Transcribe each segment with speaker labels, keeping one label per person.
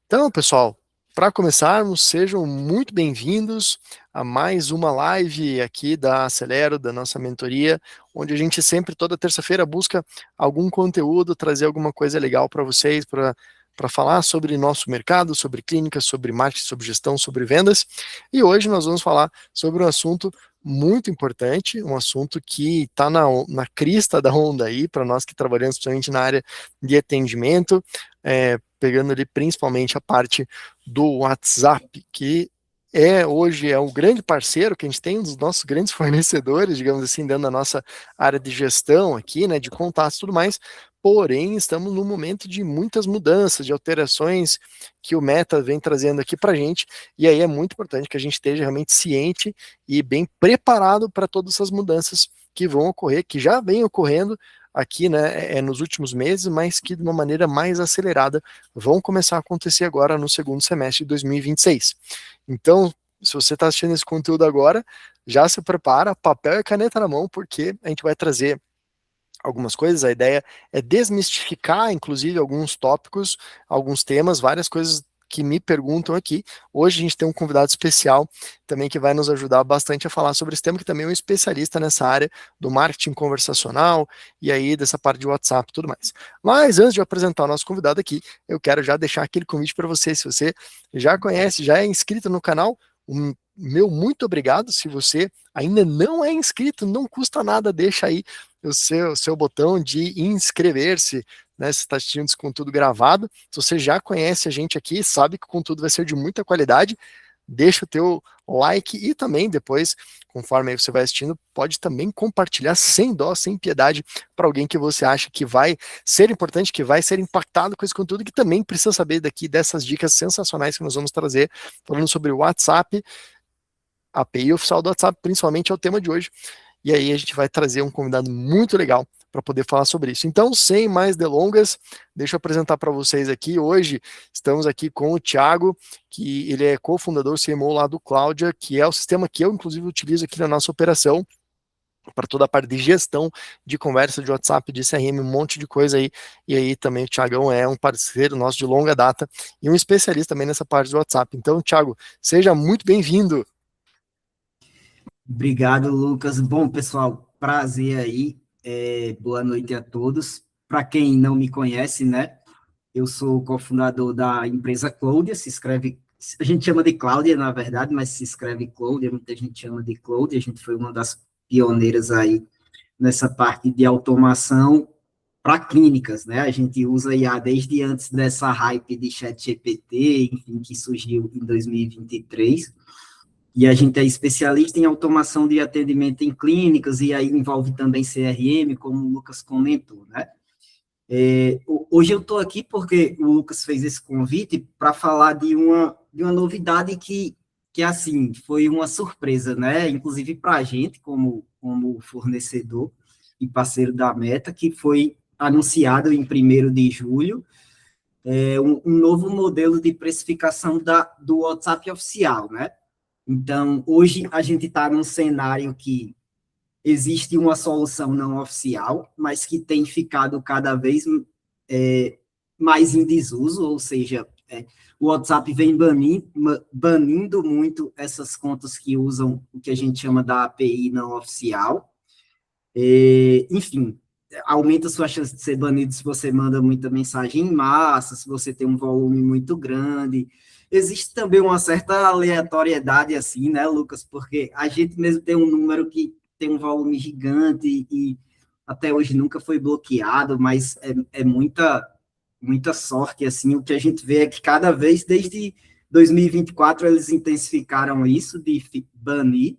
Speaker 1: Então, pessoal, para começarmos, sejam muito bem-vindos a mais uma live aqui da Acelero, da nossa mentoria, onde a gente sempre, toda terça-feira, busca algum conteúdo, trazer alguma coisa legal para vocês, para falar sobre nosso mercado, sobre clínica, sobre marketing, sobre gestão, sobre vendas. E hoje nós vamos falar sobre um assunto muito importante, um assunto que está na crista da onda aí, para nós que trabalhamos principalmente na área de atendimento, pegando ali principalmente a parte do WhatsApp, que hoje é o grande parceiro que a gente tem, um dos nossos grandes fornecedores, digamos assim, dentro da nossa área de gestão aqui, né, de contatos e tudo mais. Porém, estamos num momento de muitas mudanças, de alterações que o Meta vem trazendo aqui para a gente, e aí é muito importante que a gente esteja realmente ciente e bem preparado para todas essas mudanças que vão ocorrer, que já vêm ocorrendo aqui, né, nos últimos meses, mas que de uma maneira mais acelerada vão começar a acontecer agora no segundo semestre de 2026. Então, se você está assistindo esse conteúdo agora, já se prepara, papel e caneta na mão, porque a gente vai trazer algumas coisas. A ideia é desmistificar, inclusive, alguns tópicos, alguns temas, várias coisas que me perguntam aqui. Hoje a gente tem um convidado especial também que vai nos ajudar bastante a falar sobre esse tema, que também é um especialista nessa área do marketing conversacional e aí dessa parte de WhatsApp e tudo mais. Mas antes de eu apresentar o nosso convidado aqui, eu quero já deixar aquele convite para você. Se você já conhece, já é inscrito no canal, meu muito obrigado. Se você ainda não é inscrito, não custa nada, deixa aí o seu botão de inscrever-se, né? Se está assistindo esse conteúdo gravado, se você já conhece a gente aqui, sabe que o conteúdo vai ser de muita qualidade, deixa o teu like e também depois, conforme aí você vai assistindo, pode também compartilhar sem dó, sem piedade, para alguém que você acha que vai ser importante, que vai ser impactado com esse conteúdo, que também precisa saber daqui dessas dicas sensacionais que nós vamos trazer, falando sobre o WhatsApp, a API oficial do WhatsApp, principalmente é o tema de hoje. E aí a gente vai trazer um convidado muito legal para poder falar sobre isso. Então, sem mais delongas, deixa eu apresentar para vocês aqui. Hoje estamos aqui com o Thiago, que ele é cofundador CMO lá do Cláudia, que é o sistema que eu, inclusive, utilizo aqui na nossa operação, para toda a parte de gestão de conversa, de WhatsApp, de CRM, um monte de coisa aí. E aí também o Thiagão é um parceiro nosso de longa data e um especialista também nessa parte do WhatsApp. Então, Thiago, seja muito bem-vindo.
Speaker 2: Obrigado, Lucas. Bom, pessoal, prazer aí. Boa noite a todos. Para quem não me conhece, né, eu sou o cofundador da empresa Cláudia, a gente chama de Cláudia, na verdade, mas se escreve Cláudia, muita gente chama de Cláudia, a gente foi uma das pioneiras aí nessa parte de automação para clínicas, né, a gente usa IA desde antes dessa hype de ChatGPT, enfim, que surgiu em 2023, e a gente é especialista em automação de atendimento em clínicas, e aí envolve também CRM, como o Lucas comentou, né? Hoje eu estou aqui porque o Lucas fez esse convite para falar de uma novidade que, assim, foi uma surpresa, né? Inclusive para a gente, como fornecedor e parceiro da Meta, que foi anunciado em 1º de julho, um novo modelo de precificação do WhatsApp oficial, né? Então, hoje a gente está num cenário que existe uma solução não oficial, mas que tem ficado cada vez mais em desuso, ou seja, o WhatsApp vem banindo muito essas contas que usam o que a gente chama da API não oficial. Enfim, aumenta a sua chance de ser banido se você manda muita mensagem em massa, se você tem um volume muito grande. Existe também uma certa aleatoriedade assim, né, Lucas? Porque a gente mesmo tem um número que tem um volume gigante e até hoje nunca foi bloqueado, mas é muita sorte, assim. O que a gente vê é que cada vez, desde 2024, eles intensificaram isso de banir,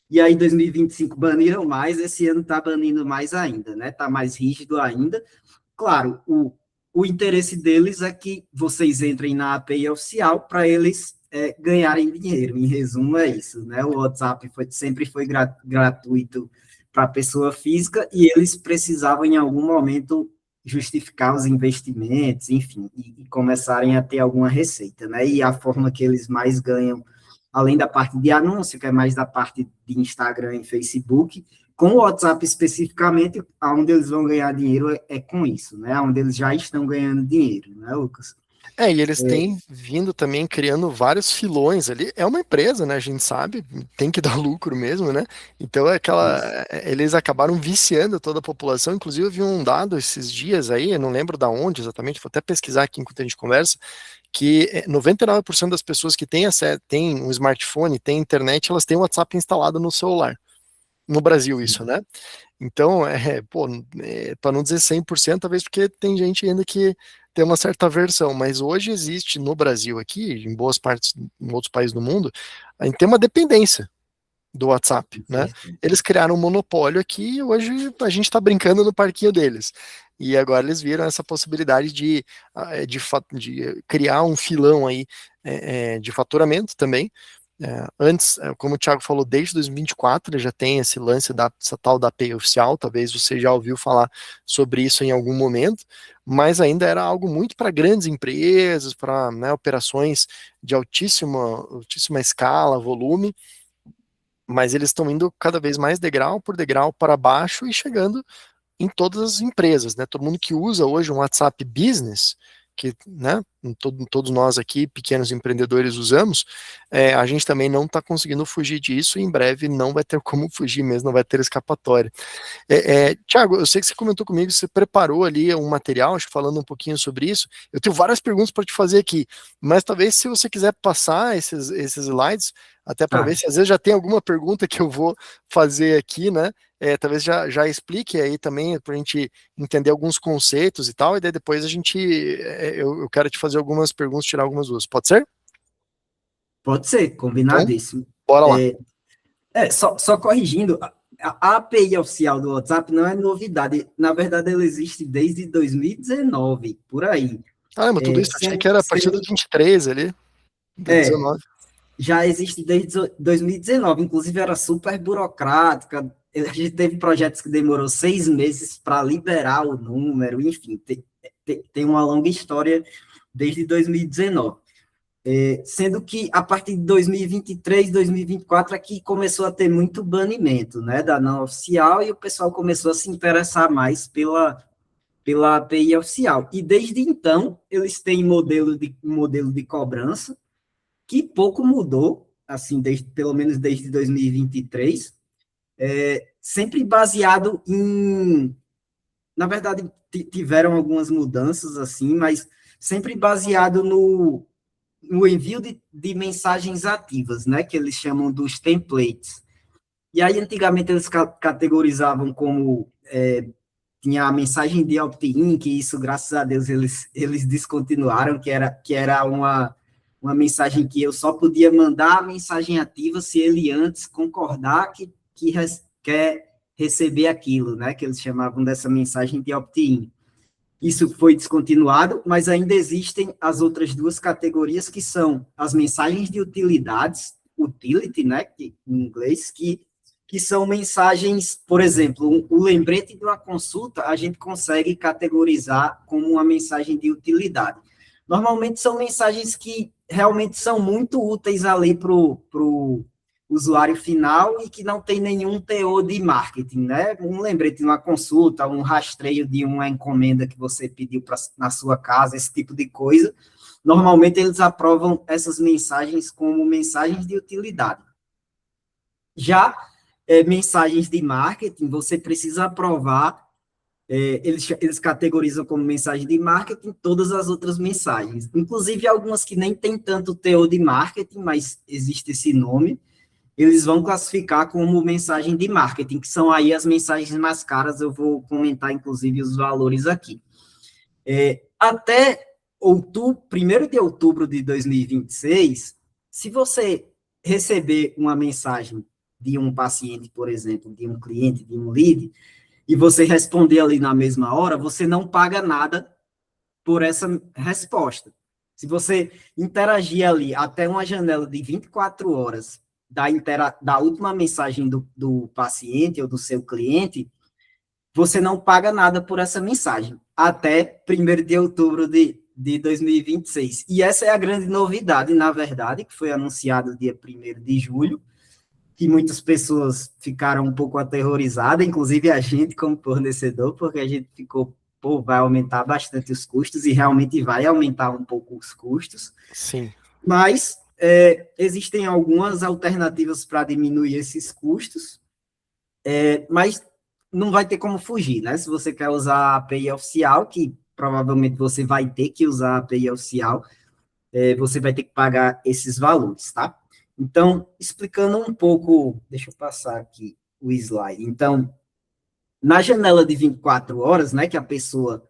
Speaker 2: e aí, em 2025, baniram mais, esse ano está banindo mais ainda, né? Está mais rígido ainda. Claro, o interesse deles é que vocês entrem na API oficial para eles ganharem dinheiro. Em resumo, é isso, né? O WhatsApp sempre foi gratuito para a pessoa física e eles precisavam, em algum momento, justificar os investimentos, enfim, e começarem a ter alguma receita, né? E a forma que eles mais ganham, além da parte de anúncio, que é mais da parte de Instagram e Facebook, com o WhatsApp especificamente, onde eles vão ganhar dinheiro é com isso, né? Onde eles já estão ganhando dinheiro, né, Lucas?
Speaker 1: E eles têm vindo também criando vários filões ali. É uma empresa, né? A gente sabe, tem que dar lucro mesmo, né? Então
Speaker 2: Isso.
Speaker 1: eles acabaram viciando toda a população. Inclusive, eu vi um dado esses dias aí, eu não lembro da onde exatamente, vou até pesquisar aqui enquanto a gente conversa, que 99% das pessoas que têm um smartphone, têm internet, elas têm o WhatsApp instalado no celular. No Brasil, isso, né? Então, pô, para não dizer 100%, talvez porque tem gente ainda que tem uma certa aversão, mas hoje existe no Brasil aqui, em boas partes, em outros países do mundo, a gente tem uma dependência do WhatsApp, né?
Speaker 2: Certo.
Speaker 1: Eles criaram um monopólio aqui e hoje a gente está brincando no parquinho deles. E agora eles viram essa possibilidade de criar um filão aí de faturamento também. Antes, como o Thiago falou, desde 2024 ele já tem esse lance dessa tal da API oficial, talvez você já ouviu falar sobre isso em algum momento, mas ainda era algo muito para grandes empresas, para, né, operações de altíssima escala, volume, mas eles estão indo cada vez mais degrau por degrau para baixo e chegando em todas as empresas, né? Todo mundo que usa hoje um WhatsApp Business, que, né, todos nós aqui, pequenos empreendedores, usamos, a gente também não está conseguindo fugir disso e em breve não vai ter como fugir mesmo, não vai ter escapatória. Thiago, eu sei que você comentou comigo, você preparou ali um material, acho que falando um pouquinho sobre isso. Eu tenho várias perguntas para te fazer aqui, mas talvez se você quiser passar esses slides, até para ver
Speaker 2: Tá.
Speaker 1: se às vezes já tem alguma pergunta que eu vou fazer aqui, né? Talvez já explique aí também para a gente entender alguns conceitos e tal, e daí depois eu quero te fazer algumas perguntas, tirar algumas dúvidas. Pode ser?
Speaker 2: Pode ser,
Speaker 1: Então,
Speaker 2: combinadíssimo.
Speaker 1: bora lá.
Speaker 2: Só corrigindo, a API oficial do WhatsApp não é novidade. Na verdade, ela existe desde 2019, por aí.
Speaker 1: Caramba, tudo
Speaker 2: É,
Speaker 1: isso, achei que
Speaker 2: sendo,
Speaker 1: era a partir do
Speaker 2: sendo,
Speaker 1: 23 ali, do
Speaker 2: é,
Speaker 1: 19.
Speaker 2: já existe desde 2019, inclusive era super burocrática. A gente teve projetos que demorou 6 meses para liberar o número, enfim, tem uma longa história desde 2019. Sendo que a partir de 2023, 2024 aqui começou a ter muito banimento, né, da não oficial, e o pessoal começou a se interessar mais pela API oficial. E desde então, eles têm modelo de cobrança, que pouco mudou, assim, pelo menos desde 2023, sempre baseado em... Na verdade, tiveram algumas mudanças, assim, mas sempre baseado no envio de mensagens ativas, né, que eles chamam dos templates. E aí, antigamente, eles categorizavam como tinha a mensagem de opt-in, que isso, graças a Deus, eles descontinuaram, que era uma mensagem que eu só podia mandar a mensagem ativa se ele antes concordar que quer receber aquilo, né, que eles chamavam dessa mensagem de opt-in. Isso foi descontinuado, mas ainda existem as outras duas categorias, que são as mensagens de utilidades, utility, né, em inglês, que são mensagens, por exemplo, o lembrete de uma consulta, a gente consegue categorizar como uma mensagem de utilidade. Normalmente são mensagens que realmente são muito úteis ali para o usuário final e que não tem nenhum teor de marketing, né? Um lembrete de uma consulta, um rastreio de uma encomenda que você pediu na sua casa, esse tipo de coisa. Normalmente eles aprovam essas mensagens como mensagens de utilidade. Já mensagens de marketing, você precisa aprovar, eles categorizam como mensagem de marketing todas as outras mensagens, inclusive algumas que nem tem tanto teor de marketing, mas existe esse nome, eles vão classificar como mensagem de marketing, que são aí as mensagens mais caras, eu vou comentar, inclusive, os valores aqui. Até outubro, 1º de outubro de 2026, se você receber uma mensagem de um paciente, por exemplo, de um cliente, de um lead, e você responder ali na mesma hora, você não paga nada por essa resposta. Se você interagir ali até uma janela de 24 horas da última mensagem do paciente ou do seu cliente, você não paga nada por essa mensagem, até 1º de outubro de 2026. E essa é a grande novidade, na verdade, que foi anunciado dia 1º de julho, que muitas pessoas ficaram um pouco aterrorizadas, inclusive a gente como fornecedor, porque a gente ficou pô, vai aumentar bastante os custos, e realmente vai aumentar um pouco os custos,
Speaker 1: Sim.
Speaker 2: mas existem algumas alternativas para diminuir esses custos, mas não vai ter como fugir, né? Se você quer usar a API oficial, que provavelmente você vai ter que usar a API oficial, você vai ter que pagar esses valores, tá? Então, explicando um pouco, deixa eu passar aqui o slide. Então, na janela de 24 horas, né, que a pessoa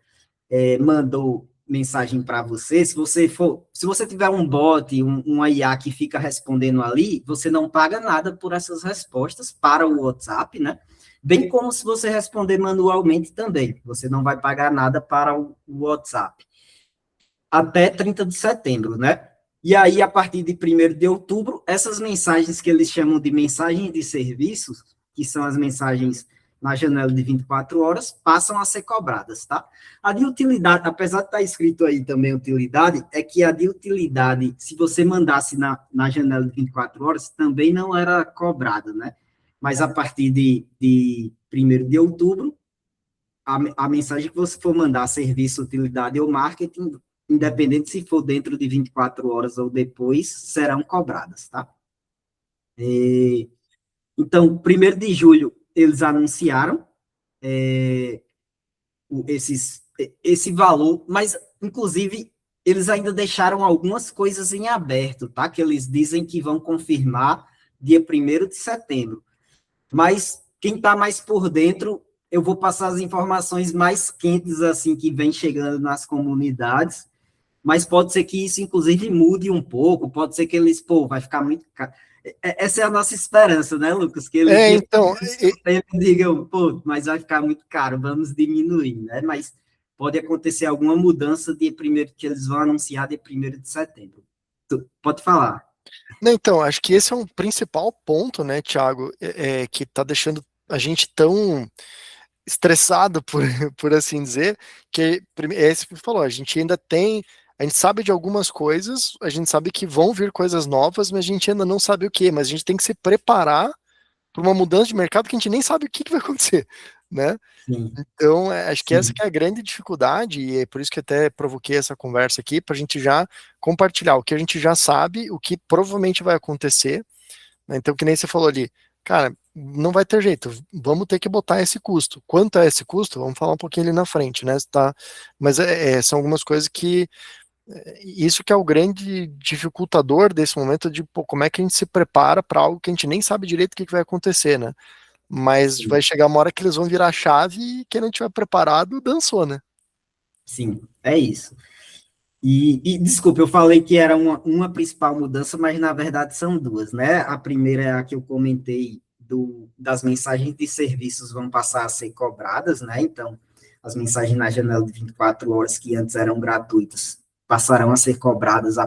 Speaker 2: mandou mensagem para você, se você tiver um bot, um IA que fica respondendo ali, você não paga nada por essas respostas para o WhatsApp, né? Bem como se você responder manualmente também, você não vai pagar nada para o WhatsApp. Até 30 de setembro, né? E aí, a partir de 1º de outubro, essas mensagens que eles chamam de mensagens de serviços, que são as mensagens na janela de 24 horas, passam a ser cobradas, tá? A de utilidade, apesar de estar escrito aí também utilidade, é que a de utilidade, se você mandasse na janela de 24 horas, também não era cobrada, né? Mas a partir de 1º de outubro, a mensagem que você for mandar, serviço, utilidade ou marketing, independente se for dentro de 24 horas ou depois, serão cobradas, tá? Então, 1º de julho, eles anunciaram esse valor, mas, inclusive, eles ainda deixaram algumas coisas em aberto, tá? Que eles dizem que vão confirmar dia 1º de setembro. Mas, quem está mais por dentro, eu vou passar as informações mais quentes, assim, que vem chegando nas comunidades, mas pode ser que isso, inclusive, mude um pouco, pode ser que eles, pô, vai ficar muito caro. Essa é a nossa esperança, né, Lucas? Que eles
Speaker 1: Então,
Speaker 2: digam, pô, mas vai ficar muito caro, vamos diminuir, né? Mas pode acontecer alguma mudança de 1º, que eles vão anunciar de 1º de setembro. Pode falar.
Speaker 1: não, então, acho que esse é um principal ponto, né, Thiago, que está deixando a gente tão estressado, por assim dizer, que é isso que você falou, a gente sabe de algumas coisas, a gente sabe que vão vir coisas novas, mas a gente ainda não sabe o que, mas a gente tem que se preparar para uma mudança de mercado que a gente nem sabe o que vai acontecer, né?
Speaker 2: Sim,
Speaker 1: Então, acho que essa
Speaker 2: sim,
Speaker 1: que é a grande dificuldade, e é por isso que até provoquei essa conversa aqui, para a gente já compartilhar o que a gente já sabe, o que provavelmente vai acontecer, né? Então, que nem você falou ali, cara, não vai ter jeito, vamos ter que botar esse custo. Quanto é esse custo? Vamos falar um pouquinho ali na frente, né? Tá, mas são algumas coisas que isso que é o grande dificultador desse momento de pô, como é que a gente se prepara para algo que a gente nem sabe direito o que vai acontecer, né? Mas
Speaker 2: sim,
Speaker 1: vai chegar uma hora que eles vão virar a chave e quem não tiver preparado, dançou, né?
Speaker 2: sim, é isso. Desculpa, eu falei que era uma principal mudança, mas na verdade são duas, né? A primeira é a que eu comentei das mensagens de serviços vão passar a ser cobradas, né? Então, as mensagens na janela de 24 horas que antes eram gratuitas passarão a ser cobradas a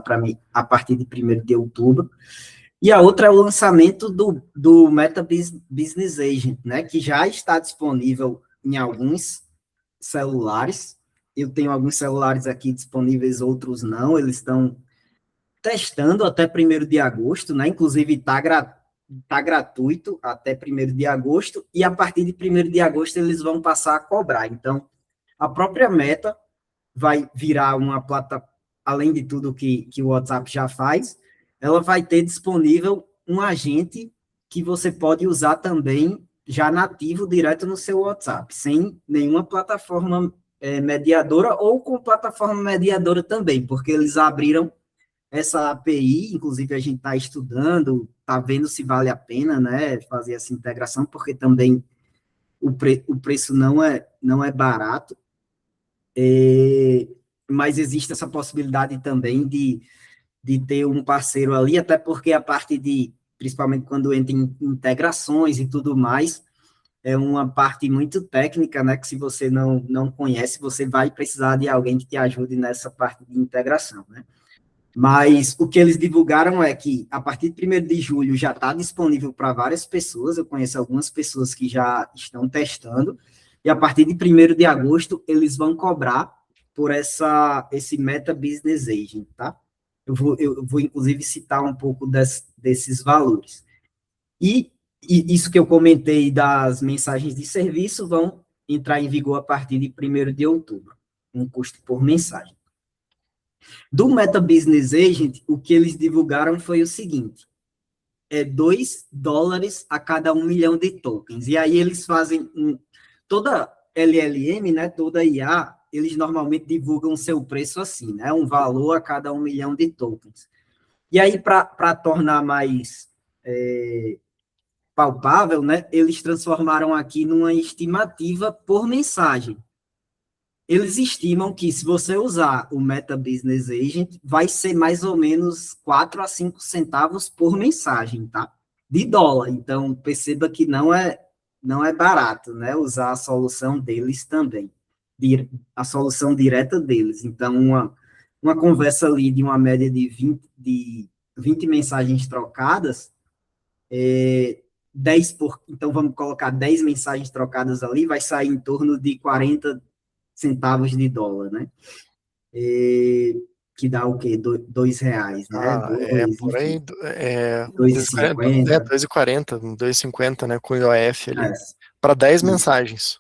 Speaker 2: partir de 1º de outubro. E a outra é o lançamento do Meta Business Agent, né? Que já está disponível em alguns celulares. Eu tenho alguns celulares aqui disponíveis, outros não. Eles estão testando até 1º de agosto, né? Inclusive tá gratuito até 1º de agosto, e a partir de 1º de agosto eles vão passar a cobrar. Então, a própria Meta vai virar uma plataforma, além de tudo que o WhatsApp já faz, ela vai ter disponível um agente que você pode usar também já nativo direto no seu WhatsApp, sem nenhuma plataforma mediadora ou com plataforma mediadora também, porque eles abriram essa API, inclusive a gente está estudando, está vendo se vale a pena, né, fazer essa integração, porque também o preço não é barato, mas existe essa possibilidade também de ter um parceiro ali, até porque a parte principalmente quando entra em integrações e tudo mais, é uma parte muito técnica, né, que se você não conhece, você vai precisar de alguém que te ajude nessa parte de integração, né. Mas o que eles divulgaram é que a partir de 1º de julho já está disponível para várias pessoas, eu conheço algumas pessoas que já estão testando, e a partir de 1º de agosto eles vão cobrar por esse Meta Business Agent, tá? Eu vou inclusive citar um pouco desses valores. E isso que eu comentei das mensagens de serviço entrar em vigor a partir de 1º de outubro, um custo por mensagem. Do Meta Business Agent, o que eles divulgaram foi o seguinte, $2 a cada 1 milhão de tokens. E aí eles fazem toda LLM, né, toda IA, eles normalmente divulgam o seu preço assim, né, um valor a cada 1 milhão de tokens. E aí, para tornar mais palpável, né, eles transformaram aqui numa estimativa por mensagem. Eles estimam que se você usar o Meta Business Agent, vai ser mais ou menos 4 a 5 centavos por mensagem, tá? De dólar. Então, perceba que não é barato, né? Usar a solução deles também. A solução direta deles. Então, uma conversa ali de uma média de 20 mensagens trocadas, então vamos colocar 10 mensagens trocadas ali, vai sair em torno de 40 centavos de dólar, né? Que dá o quê? R$ 2, né?
Speaker 1: Por aí,
Speaker 2: 2,50.
Speaker 1: 2,40, 2,50, né, com o IOF ali, para 10 mensagens.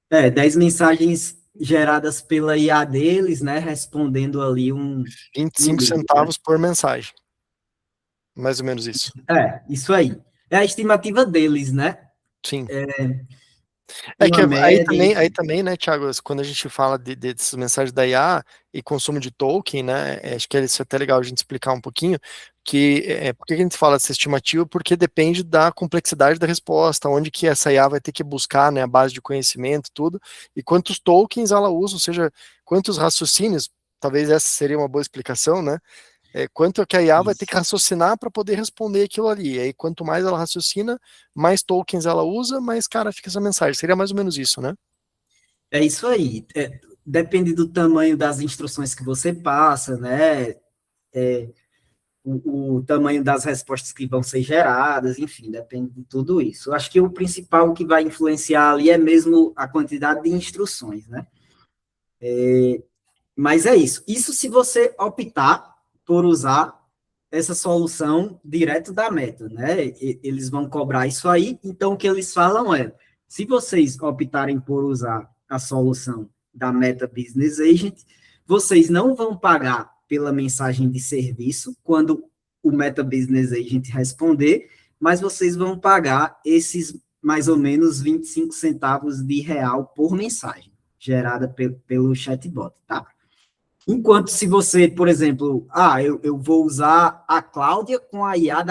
Speaker 2: 10 mensagens geradas pela IA deles, né, respondendo ali
Speaker 1: 25 centavos, né, por mensagem. Mais ou menos isso.
Speaker 2: Isso aí. É a estimativa deles, né?
Speaker 1: Sim.
Speaker 2: Que
Speaker 1: aí também, né, Thiago, quando a gente fala dessas mensagens da IA e consumo de token, né, acho que isso é até legal a gente explicar um pouquinho, por que a gente fala dessa estimativa? Porque depende da complexidade da resposta, onde que essa IA vai ter que buscar, né, a base de conhecimento, tudo, e quantos tokens ela usa, ou seja, quantos raciocínios, talvez essa seria uma boa explicação, né, quanto que a IA vai ter que raciocinar para poder responder aquilo ali. E aí, quanto mais ela raciocina, mais tokens ela usa, mais cara fica essa mensagem. Seria mais ou menos isso, né?
Speaker 2: É isso aí. Depende do tamanho das instruções que você passa, né? O tamanho das respostas que vão ser geradas, enfim, depende de tudo isso. Eu acho que o principal que vai influenciar ali é mesmo a quantidade de instruções, né? Mas é isso. Isso se você optar por usar essa solução direto da Meta, né? Eles vão cobrar isso aí, então o que eles falam é, se vocês optarem por usar a solução da Meta Business Agent, vocês não vão pagar pela mensagem de serviço quando o Meta Business Agent responder, mas vocês vão pagar esses mais ou menos 25 centavos de real por mensagem gerada pelo chatbot, tá? Enquanto se você, por exemplo, eu vou usar a Cláudia com a IA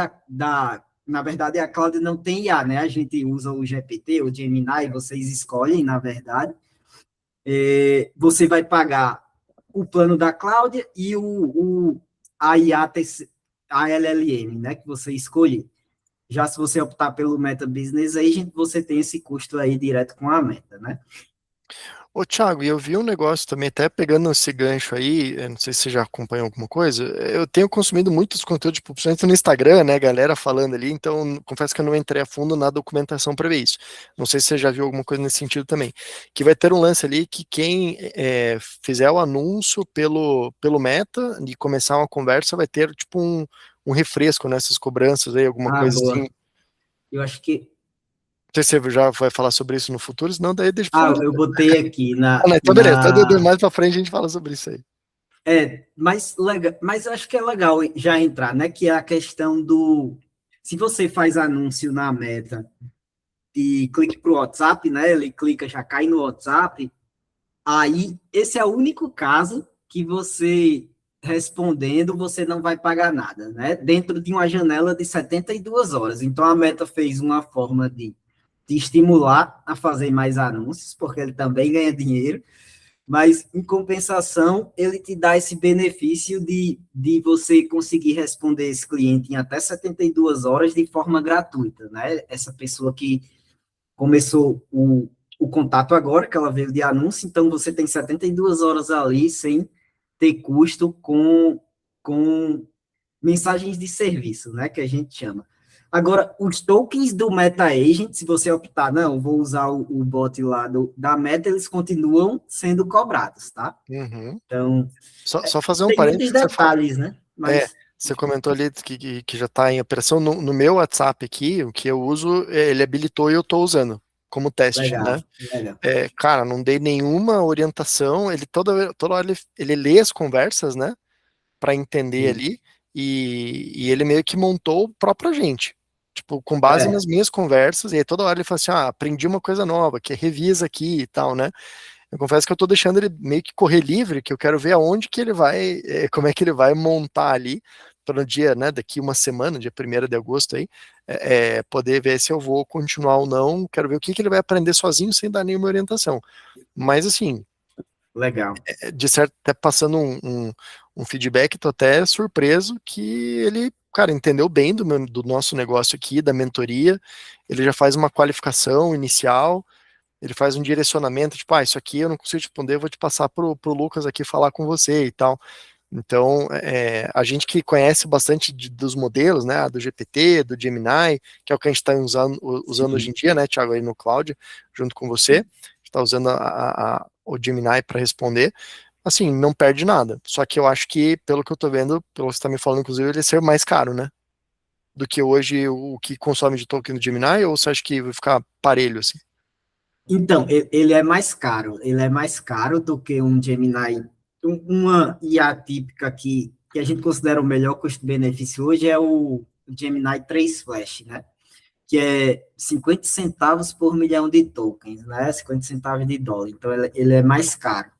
Speaker 2: na verdade, a Cláudia não tem IA, né? A gente usa o GPT, o Gemini, vocês escolhem, na verdade. Você vai pagar o plano da Cláudia e a IA, a LLM, né? Que você escolher. Já se você optar pelo Meta Business Agent, você tem esse custo aí direto com a Meta, né?
Speaker 1: Ô, Thiago, e eu vi um negócio também, até pegando esse gancho aí, não sei se você já acompanhou alguma coisa, eu tenho consumido muitos conteúdos, tipo, principalmente no Instagram, né, galera falando ali, então confesso que eu não entrei a fundo na documentação para ver isso. Não sei se você já viu alguma coisa nesse sentido também. Que vai ter um lance ali que quem fizer o anúncio pelo Meta e começar uma conversa vai ter, tipo, um refresco nessas cobranças aí, alguma coisa
Speaker 2: boa.
Speaker 1: assim.
Speaker 2: Eu acho que
Speaker 1: Não sei se você já vai falar sobre isso no futuro, senão daí deixa eu falar.
Speaker 2: eu botei aqui
Speaker 1: Então beleza, mais pra frente a gente fala sobre isso aí.
Speaker 2: Mas eu acho que é legal já entrar, né? Que é a questão se você faz anúncio na Meta e clique para o WhatsApp, né? Ele clica, já cai no WhatsApp. Aí, esse é o único caso que você respondendo, você não vai pagar nada, né? Dentro de uma janela de 72 horas. Então, a Meta fez uma forma de estimular a fazer mais anúncios, porque ele também ganha dinheiro, mas, em compensação, ele te dá esse benefício de você conseguir responder esse cliente em até 72 horas de forma gratuita, né? Essa pessoa que começou o contato agora, que ela veio de anúncio, então você tem 72 horas ali sem ter custo com mensagens de serviço, né, que a gente chama. Agora, os tokens do Meta Agent, se você optar, não, vou usar o bot lá da Meta, eles continuam sendo cobrados, tá?
Speaker 1: Uhum.
Speaker 2: Então,
Speaker 1: só fazer um
Speaker 2: tem
Speaker 1: parênteses.
Speaker 2: muitos detalhes, né?
Speaker 1: Mas... você comentou ali que já está em operação. No meu WhatsApp aqui, o que eu uso, ele habilitou e eu estou usando. como teste,
Speaker 2: Legal,
Speaker 1: né?
Speaker 2: legal.
Speaker 1: Cara, não dei nenhuma orientação, ele toda hora ele lê as conversas, né? Para entender
Speaker 2: Sim.
Speaker 1: ali, e ele meio que montou o próprio agente. Tipo, com base
Speaker 2: É,
Speaker 1: nas minhas conversas, e aí toda hora ele fala assim: ah, aprendi uma coisa nova, que revisa aqui e tal, né? Eu confesso que eu tô deixando ele meio que correr livre, que eu quero ver aonde que ele vai, como é que ele vai montar ali, para no dia, né, daqui uma semana, dia 1º de agosto aí, poder ver se eu vou continuar ou não, quero ver o que que ele vai aprender sozinho sem dar nenhuma orientação. Mas assim,
Speaker 2: legal.
Speaker 1: de certo, até passando um feedback, tô até surpreso que ele, cara, entendeu bem do nosso negócio aqui, da mentoria, ele já faz uma qualificação inicial, ele faz um direcionamento, tipo, isso aqui eu não consigo te responder, eu vou te passar pro Lucas aqui falar com você e tal. Então, a gente que conhece bastante dos modelos, né, do GPT, do Gemini, que é o que a gente está usando hoje em
Speaker 2: Sim.
Speaker 1: dia, né, Thiago, aí no cloud, junto com você, está usando o Gemini para responder, assim, não perde nada. Só que eu acho que, pelo que eu estou vendo, pelo que você está me falando, inclusive, ele ser mais caro, né, do que hoje o que consome de token do Gemini, ou você acha que vai ficar parelho, assim?
Speaker 2: Então, ele é mais caro. Ele é mais caro do que um Gemini. Uma IA típica que a gente considera o melhor custo-benefício hoje é o Gemini 3 Flash, né? Que é 50 centavos por milhão de tokens, né? 50 centavos de dólar. Então, ele é mais caro.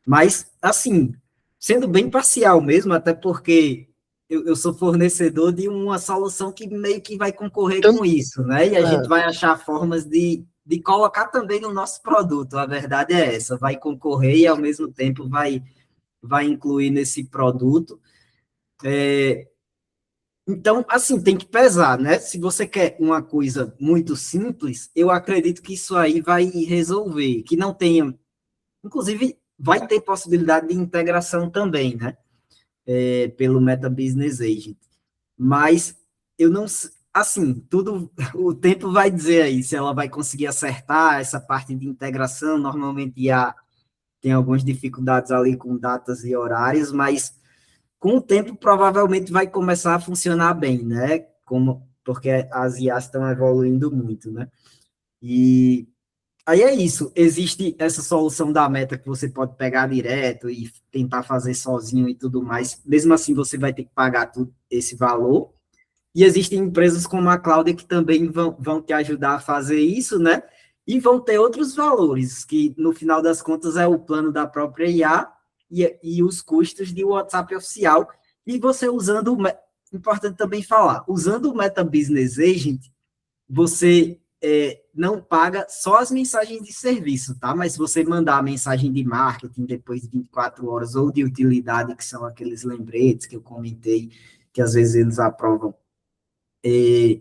Speaker 2: Mas, assim, sendo bem parcial mesmo, até porque eu sou fornecedor de uma solução que meio que vai concorrer
Speaker 1: Tanto,
Speaker 2: com isso, né? E a gente
Speaker 1: é,
Speaker 2: vai achar formas de colocar também no nosso produto. A verdade é essa, vai concorrer e ao mesmo tempo vai incluir nesse produto. Então, assim, tem que pesar, né? Se você quer uma coisa muito simples, eu acredito que isso aí vai resolver, que não tenha, inclusive, vai ter possibilidade de integração também, né? Pelo Meta Business Agent. Mas eu não, assim, tudo, o tempo vai dizer aí se ela vai conseguir acertar essa parte de integração. Normalmente tem algumas dificuldades ali com datas e horários, mas com o tempo provavelmente vai começar a funcionar bem, né? Porque as IAs estão evoluindo muito, né? E aí é isso, existe essa solução da Meta que você pode pegar direto e tentar fazer sozinho e tudo mais. Mesmo assim, você vai ter que pagar tudo esse valor. E existem empresas como a Cláudia que também vão te ajudar a fazer isso, né? E vão ter outros valores, que no final das contas é o plano da própria IA e os custos de WhatsApp oficial. E você usando, importante também falar, usando o Meta Business Agent, você não paga só as mensagens de serviço, tá? Mas se você mandar a mensagem de marketing depois de 24 horas ou de utilidade, que são aqueles lembretes que eu comentei, que às vezes eles aprovam,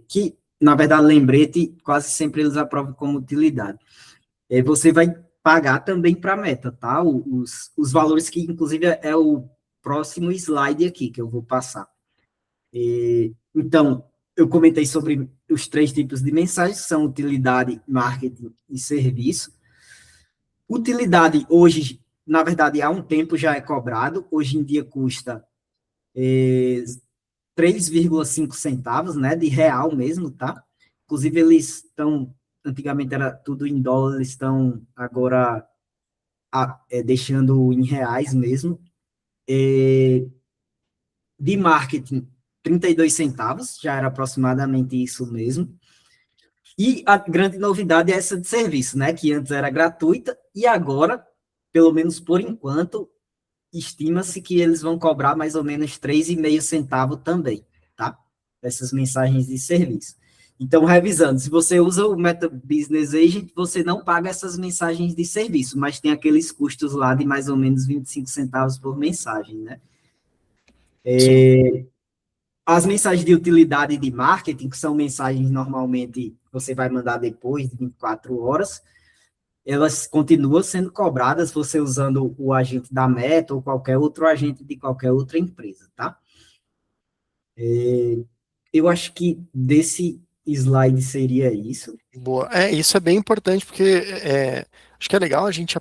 Speaker 2: que, na verdade, lembrete, quase sempre eles aprovam como utilidade. Você vai pagar também para a Meta, tá? Os valores que, inclusive, é o próximo slide aqui que eu vou passar. Então, eu comentei sobre os 3 tipos de mensagens, que são utilidade, marketing e serviço. Utilidade, hoje, na verdade, há um tempo já é cobrado, hoje em dia custa 3,5 centavos, né, de real mesmo, tá? Inclusive, eles estão, antigamente era tudo em dólar, eles estão agora deixando em reais mesmo. De marketing, 32 centavos, já era aproximadamente isso mesmo. E a grande novidade é essa de serviço, né, que antes era gratuita e agora, pelo menos por enquanto, estima-se que eles vão cobrar mais ou menos 3,5 centavos também, tá? Essas mensagens de serviço. Então, revisando, se você usa o Meta Business Agent, você não paga essas mensagens de serviço, mas tem aqueles custos lá de mais ou menos 25 centavos por mensagem, né?
Speaker 1: sim.
Speaker 2: As mensagens de utilidade e de marketing, que são mensagens normalmente que você vai mandar depois de 24 horas, elas continuam sendo cobradas você usando o agente da Meta ou qualquer outro agente de qualquer outra empresa, tá? Eu acho que desse slide seria isso.
Speaker 1: Boa. Isso é bem importante porque acho que é legal a gente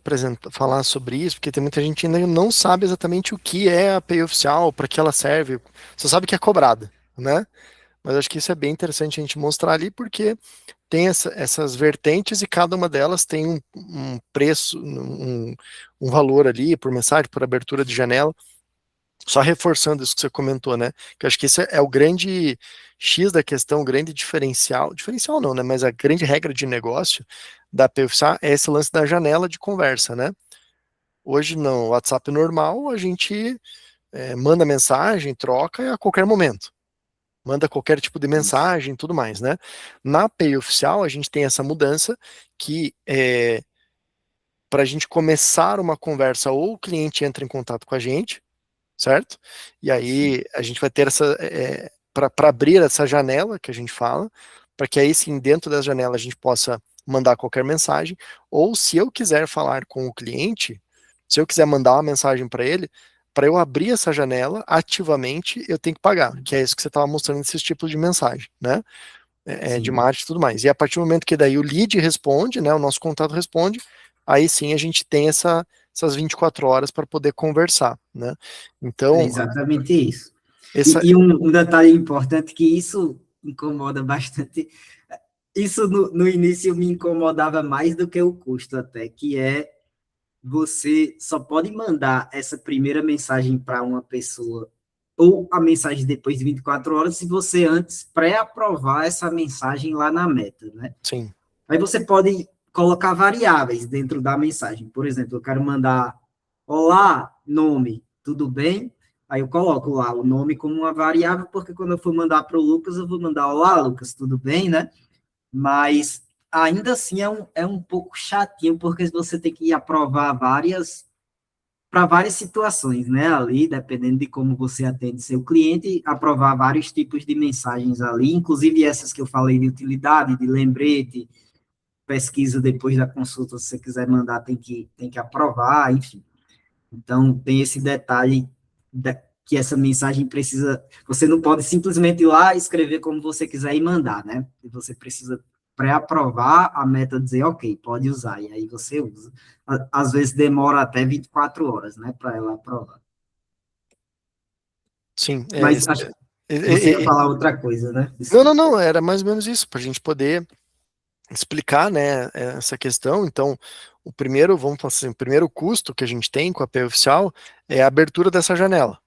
Speaker 1: falar sobre isso, porque tem muita gente ainda não sabe exatamente o que é a API oficial, para que ela serve. Só sabe que é cobrada, né? mas acho que isso é bem interessante a gente mostrar ali, porque tem essas vertentes e cada uma delas tem um preço, um valor ali por mensagem, por abertura de janela. Só reforçando isso que você comentou, né? Que eu acho que esse é o grande X da questão, o grande diferencial não, né? Mas a grande regra de negócio da PFSA é esse lance da janela de conversa, né? Hoje no WhatsApp normal, a gente manda mensagem, troca a qualquer momento. Manda qualquer tipo de
Speaker 2: Isso.
Speaker 1: mensagem e tudo mais, né? Na Pay Oficial, a gente tem essa mudança que para a gente começar uma conversa, ou o cliente entra em contato com a gente, certo? E
Speaker 2: Sim.
Speaker 1: aí a gente vai ter para abrir essa janela que a gente fala, para que aí sim, dentro da janela, a gente possa mandar qualquer mensagem, ou se eu quiser falar com o cliente, se eu quiser mandar uma mensagem para ele, para eu abrir essa janela ativamente, eu tenho que pagar, que é isso que você estava mostrando nesses tipos de mensagem, né? De
Speaker 2: Sim.
Speaker 1: marketing e tudo mais. E a partir do momento que daí o lead responde, né, o nosso contato responde, aí sim a gente tem essas 24 horas para poder conversar, né?
Speaker 2: É
Speaker 1: Então,
Speaker 2: exatamente isso.
Speaker 1: essa,
Speaker 2: E um detalhe importante que isso incomoda bastante. Isso no início me incomodava mais do que o custo até, que é você só pode mandar essa primeira mensagem para uma pessoa ou a mensagem depois de 24 horas se você antes pré-aprovar essa mensagem lá na meta, né?
Speaker 1: sim,
Speaker 2: Aí você pode colocar variáveis dentro da mensagem. Por exemplo, eu quero mandar olá, nome, tudo bem? Aí eu coloco lá o nome como uma variável, porque quando eu for mandar para o Lucas, eu vou mandar olá, Lucas, tudo bem, né? Mas ainda assim é um pouco chatinho, porque você tem que aprovar para várias situações, né? Ali, dependendo de como você atende seu cliente, aprovar vários tipos de mensagens ali, inclusive essas que eu falei de utilidade, de lembrete, pesquisa depois da consulta, se você quiser mandar, tem que aprovar, enfim. Então, tem esse detalhe que essa mensagem precisa. Você não pode simplesmente ir lá escrever como você quiser e mandar, né? Você precisa pré-aprovar a meta, dizer, ok, pode usar, e aí você usa. Às vezes demora até 24 horas, né, para ela aprovar.
Speaker 1: sim.
Speaker 2: Mas acho que você ia falar outra coisa, né?
Speaker 1: Não, não,
Speaker 2: Desculpa.
Speaker 1: não, era mais ou menos isso, para a gente poder explicar, né, essa questão. Então, o primeiro, vamos falar assim, o primeiro custo que a gente tem com a Pay Oficial é a abertura dessa janela,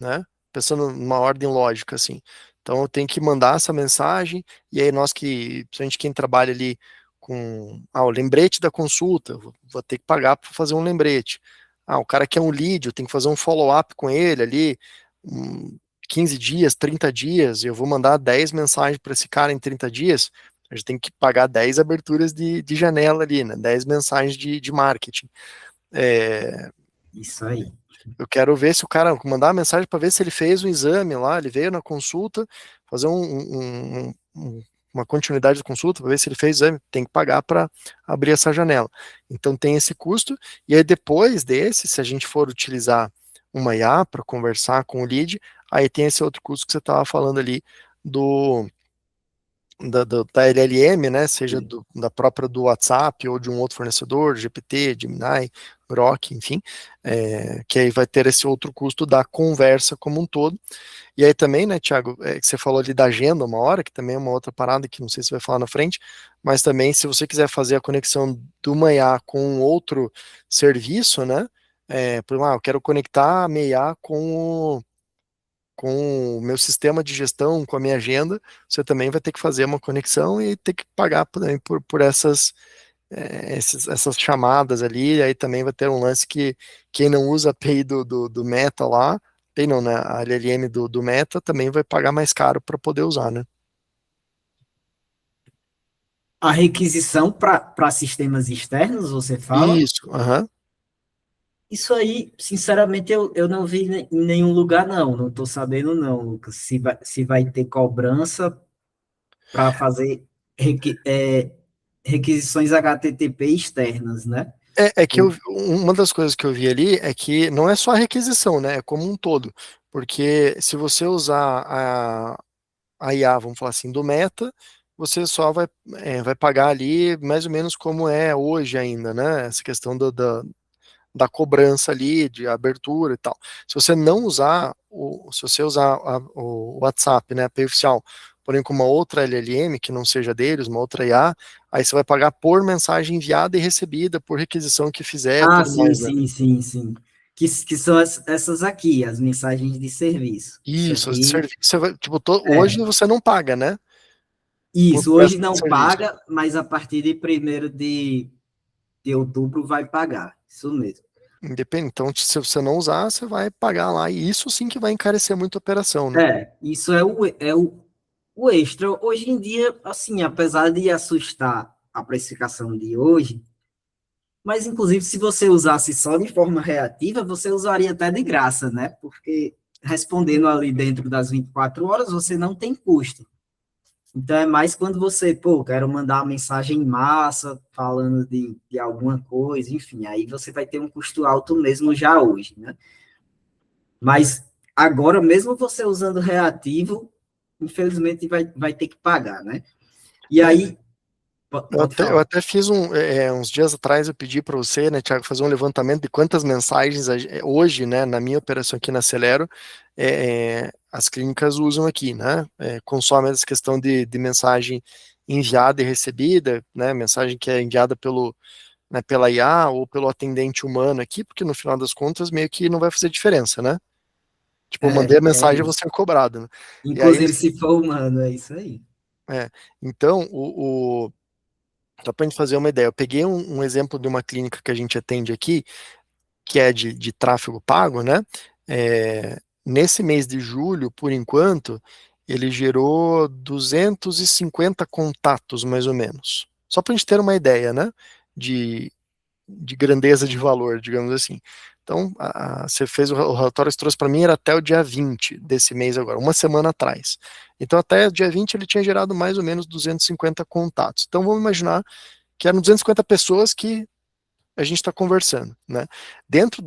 Speaker 1: né? Pensando numa ordem lógica, assim. Então, eu tenho que mandar essa mensagem, e aí nós que, principalmente quem trabalha ali com o lembrete da consulta, eu vou ter que pagar para fazer um lembrete. O cara quer um lead, eu tenho que fazer um follow-up com ele ali, 15 dias, 30 dias, e eu vou mandar 10 mensagens para esse cara em 30 dias, a gente tem que pagar 10 aberturas de janela ali, né? 10 mensagens de marketing. É,
Speaker 2: Isso aí.
Speaker 1: eu quero ver se o cara mandar uma mensagem para ver se ele fez um exame lá, ele veio na consulta, fazer uma continuidade da consulta, para ver se ele fez o exame, tem que pagar para abrir essa janela. Então tem esse custo, e aí depois desse, se a gente for utilizar uma IA para conversar com o lead, aí tem esse outro custo que você estava falando ali do da LLM, né, seja da própria do WhatsApp ou de um outro fornecedor, GPT, Gemini, Grok, enfim, que aí vai ter esse outro custo da conversa como um todo. E aí também, né, Thiago, que você falou ali da agenda uma hora, que também é uma outra parada que não sei se vai falar na frente, mas também se você quiser fazer a conexão do Maiá com um outro serviço, né, por exemplo, eu quero conectar a Maiá com o meu sistema de gestão, com a minha agenda, você também vai ter que fazer uma conexão e ter que pagar também por essas chamadas ali, e aí também vai ter um lance que quem não usa a API do Meta lá, tem não, né, a LLM do Meta também vai pagar mais caro para poder usar, né?
Speaker 2: A requisição para sistemas externos, você fala?
Speaker 1: Isso, aham.
Speaker 2: Isso aí, sinceramente, eu não vi em nenhum lugar, não. Não estou sabendo, não, Lucas. Se vai ter cobrança para fazer requisições HTTP externas, né?
Speaker 1: É que uma das coisas que eu vi ali é que não é só a requisição, né? É como um todo. Porque se você usar a IA, vamos falar assim, do Meta, você só vai pagar ali mais ou menos como é hoje ainda, né? Essa questão da cobrança ali, de abertura e tal. Se você não usar, se você usar o WhatsApp, né, a API oficial, porém com uma outra LLM, que não seja deles, uma outra IA, aí você vai pagar por mensagem enviada e recebida, por requisição que fizer,
Speaker 2: Ah,
Speaker 1: tudo
Speaker 2: sim,
Speaker 1: mais, né?
Speaker 2: sim, sim, sim. Que são essas aqui, as mensagens de serviço. Isso
Speaker 1: Isso, as de
Speaker 2: aqui,
Speaker 1: serviço, você vai, tipo, hoje
Speaker 2: é.
Speaker 1: você não paga, né? Por
Speaker 2: Isso, hoje
Speaker 1: prestação de
Speaker 2: não
Speaker 1: serviço.
Speaker 2: paga, mas a partir de 1º de outubro vai pagar. Isso mesmo.
Speaker 1: Independente. Então, se você não usar, você vai pagar lá. E isso sim que vai encarecer muito a operação, né?
Speaker 2: Isso é o extra. Hoje em dia, assim, apesar de assustar a precificação de hoje, mas inclusive se você usasse só de forma reativa, você usaria até de graça, né? Porque respondendo ali dentro das 24 horas, você não tem custo. Então é mais quando você, pô, quero mandar uma mensagem em massa falando de alguma coisa, enfim, aí você vai ter um custo alto mesmo já hoje, né? Mas agora, mesmo você usando reativo, infelizmente vai ter que pagar, né? E
Speaker 1: É,
Speaker 2: aí,
Speaker 1: Eu
Speaker 2: pode
Speaker 1: até, eu
Speaker 2: falar.
Speaker 1: até fiz uns dias atrás, eu pedi para você, né, Thiago, fazer um levantamento de quantas mensagens hoje, né, na minha operação aqui na Celero, as clínicas usam aqui, né, consomem essa questão de mensagem enviada e recebida, né, mensagem que é enviada né, pela IA ou pelo atendente humano aqui, porque no final das contas meio que não vai fazer diferença, né? Tipo, eu mandei a
Speaker 2: É
Speaker 1: mensagem e
Speaker 2: isso.
Speaker 1: você é cobrado, né? E aí,
Speaker 2: Inclusive, se for humano, é isso aí.
Speaker 1: é, então, só para a gente fazer uma ideia, eu peguei um exemplo de uma clínica que a gente atende aqui, que é de tráfego pago, né? Nesse mês de julho, por enquanto, ele gerou 250 contatos, mais ou menos. Só para a gente ter uma ideia, né? De, de grandeza de valor, digamos assim. Então, você fez o relatório que você trouxe para mim, era até o dia 20 desse mês agora, uma semana atrás. Então, até o dia 20 ele tinha gerado mais ou menos 250 contatos. Então, vamos imaginar que eram 250 pessoas que a gente está conversando, né? Dentro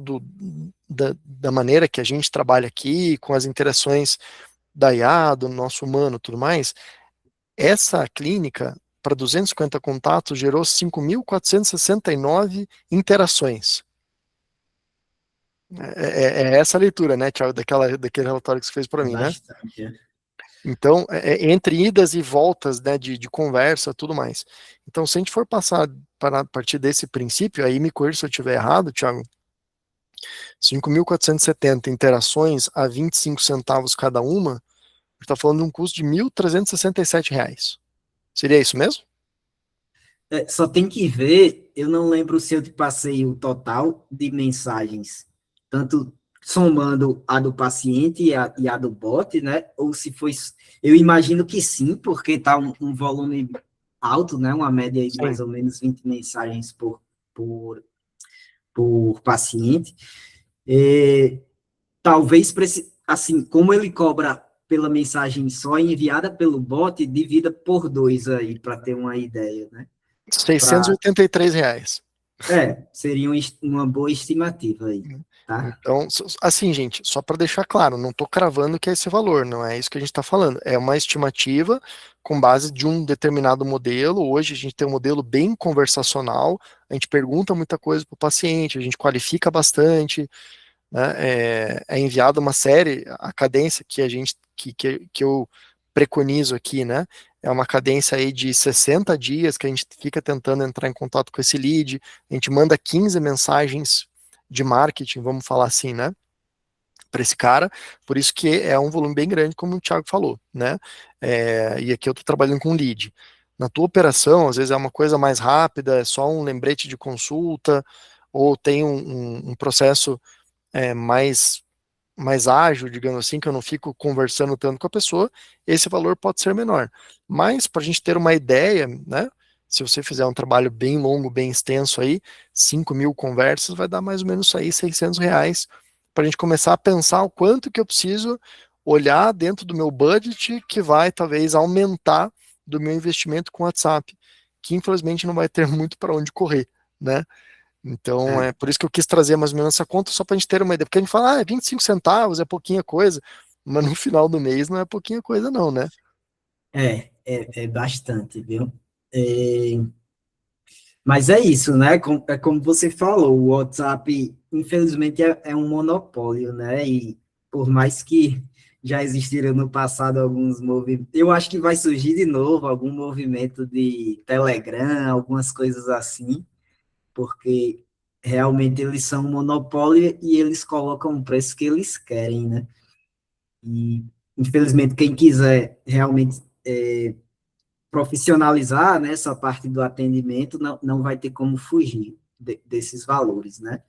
Speaker 1: da maneira que a gente trabalha aqui, com as interações da IA, do nosso humano, tudo mais, essa clínica para 250 contatos gerou 5.469 interações. É essa a leitura, né, Thiago, daquele relatório que você fez para
Speaker 2: É
Speaker 1: mim, né?
Speaker 2: bastante.
Speaker 1: Então, entre idas e voltas, né, de conversa, tudo mais. Então, se a gente for passar para a partir desse princípio, aí me corrija se eu estiver errado, Thiago, 5.470 interações a 25 centavos cada uma, está falando de um custo de R$ 1.367. Seria isso mesmo?
Speaker 2: Só tem que ver, eu não lembro se eu te passei o total de mensagens, tanto somando a do paciente e a do bot, né? Ou se foi. Eu imagino que sim, porque está um volume alto, né? Uma média aí de mais
Speaker 1: Sim.
Speaker 2: ou menos 20 mensagens por, por paciente. É, talvez, assim, como ele cobra pela mensagem só enviada pelo bot, divida por dois aí, para ter uma ideia, né?
Speaker 1: R$ 683.
Speaker 2: Seria uma boa estimativa aí, tá?
Speaker 1: Então, assim, gente, só para deixar claro, não estou cravando que é esse valor, não é isso que a gente está falando. É uma estimativa com base de um determinado modelo. Hoje a gente tem um modelo bem conversacional, a gente pergunta muita coisa para o paciente, a gente qualifica bastante, né? É enviada uma série, a cadência que que eu preconizo aqui, né? É uma cadência aí de 60 dias que a gente fica tentando entrar em contato com esse lead, a gente manda 15 mensagens de marketing, vamos falar assim, né? Para esse cara, por isso que é um volume bem grande, como o Thiago falou, né? E aqui eu estou trabalhando com lead. Na tua operação, às vezes é uma coisa mais rápida, é só um lembrete de consulta, ou tem um processo mais ágil, digamos assim, que eu não fico conversando tanto com a pessoa, esse valor pode ser menor. Mas para a gente ter uma ideia, né? Se você fizer um trabalho bem longo, bem extenso aí, 5.000 conversas, vai dar mais ou menos aí R$ 600 para a gente começar a pensar o quanto que eu preciso olhar dentro do meu budget que vai talvez aumentar do meu investimento com o WhatsApp, que infelizmente não vai ter muito para onde correr, né? Então, é
Speaker 2: É,
Speaker 1: por isso que eu quis trazer mais ou menos essa conta, só para a gente ter uma ideia. Porque a gente fala, 25 centavos é pouquinha coisa, mas no final do mês não é pouquinha coisa, não, né?
Speaker 2: é bastante, viu? É, mas é isso, né? É como você falou, o WhatsApp, infelizmente, é um monopólio, né? E por mais que já existiram no passado alguns movimentos. Eu acho que vai surgir de novo algum movimento de Telegram, algumas coisas assim, porque realmente eles são um monopólio e eles colocam o preço que eles querem, né? E, infelizmente, quem quiser realmente profissionalizar, né, essa parte do atendimento, não vai ter como fugir desses valores, né?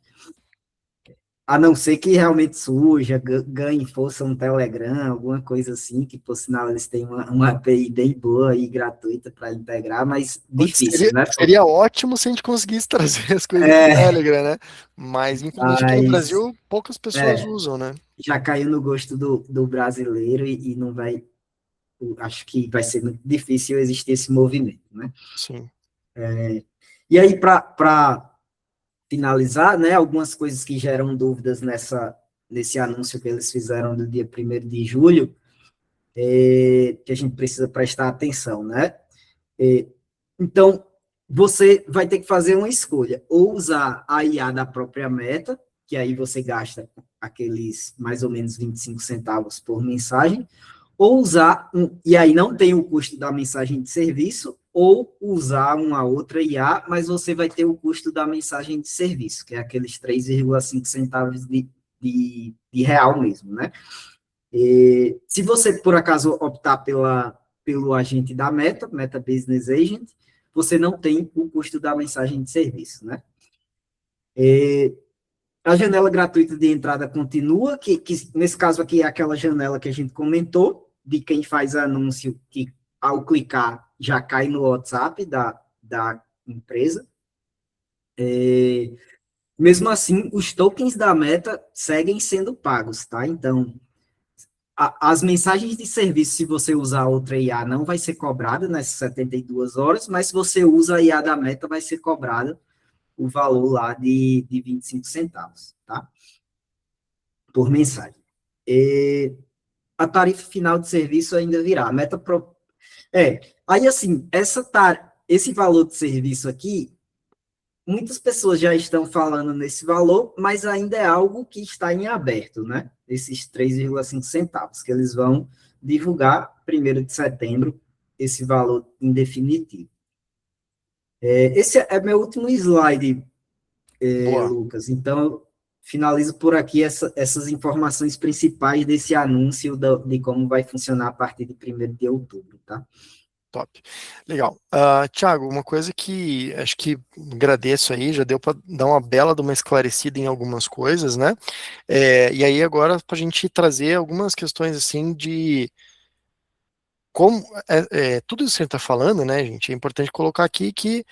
Speaker 2: A não ser que realmente surja, ganhe força um Telegram, alguma coisa assim, que por sinal eles têm uma API bem boa e gratuita para integrar, mas
Speaker 1: Putz,
Speaker 2: difícil, né?
Speaker 1: seria ótimo se a gente conseguisse trazer as coisas do
Speaker 2: É,
Speaker 1: Telegram, né? Mas, infelizmente, aqui no
Speaker 2: mas
Speaker 1: Brasil, poucas pessoas usam, né?
Speaker 2: já caiu no gosto do brasileiro e não vai, acho que vai ser muito difícil existir esse movimento, né?
Speaker 1: Sim.
Speaker 2: E aí, para finalizar, né, algumas coisas que geram dúvidas nesse anúncio que eles fizeram do dia 1º de julho, que a gente precisa prestar atenção, né? É, então, você vai ter que fazer uma escolha, ou usar a IA da própria Meta, que aí você gasta aqueles mais ou menos 25 centavos por mensagem, ou usar, e aí não tem o custo da mensagem de serviço, ou usar uma outra IA, mas você vai ter o custo da mensagem de serviço, que é aqueles 3,5 centavos de real mesmo, né? E, se você, por acaso, optar pelo agente da Meta, Meta Business Agent, você não tem o custo da mensagem de serviço, né? E, a janela gratuita de entrada continua, que nesse caso aqui é aquela janela que a gente comentou, de quem faz anúncio, que ao clicar já cai no WhatsApp da empresa. Mesmo assim, os tokens da Meta seguem sendo pagos, tá? Então, as mensagens de serviço, se você usar outra IA, não vai ser cobrada nessas 72 horas, mas se você usa a IA da Meta, vai ser cobrado o valor lá de 25 centavos, tá? Por mensagem. E a tarifa final de serviço ainda virá. A Meta Pro... aí assim, esse valor de serviço aqui, muitas pessoas já estão falando nesse valor, mas ainda é algo que está em aberto, né? Esses 3,5 centavos, que eles vão divulgar 1º de setembro, esse valor em definitivo. Esse é meu último slide,
Speaker 1: Boa.
Speaker 2: Lucas. Então, eu finalizo por aqui essas informações principais desse anúncio de como vai funcionar a partir de 1º de outubro, tá?
Speaker 1: Top. Legal. Thiago, uma coisa que acho que agradeço aí, já deu para dar uma bela de uma esclarecida em algumas coisas, né? E aí agora para a gente trazer algumas questões assim de como tudo isso que a gente está falando, né, gente? É importante colocar aqui que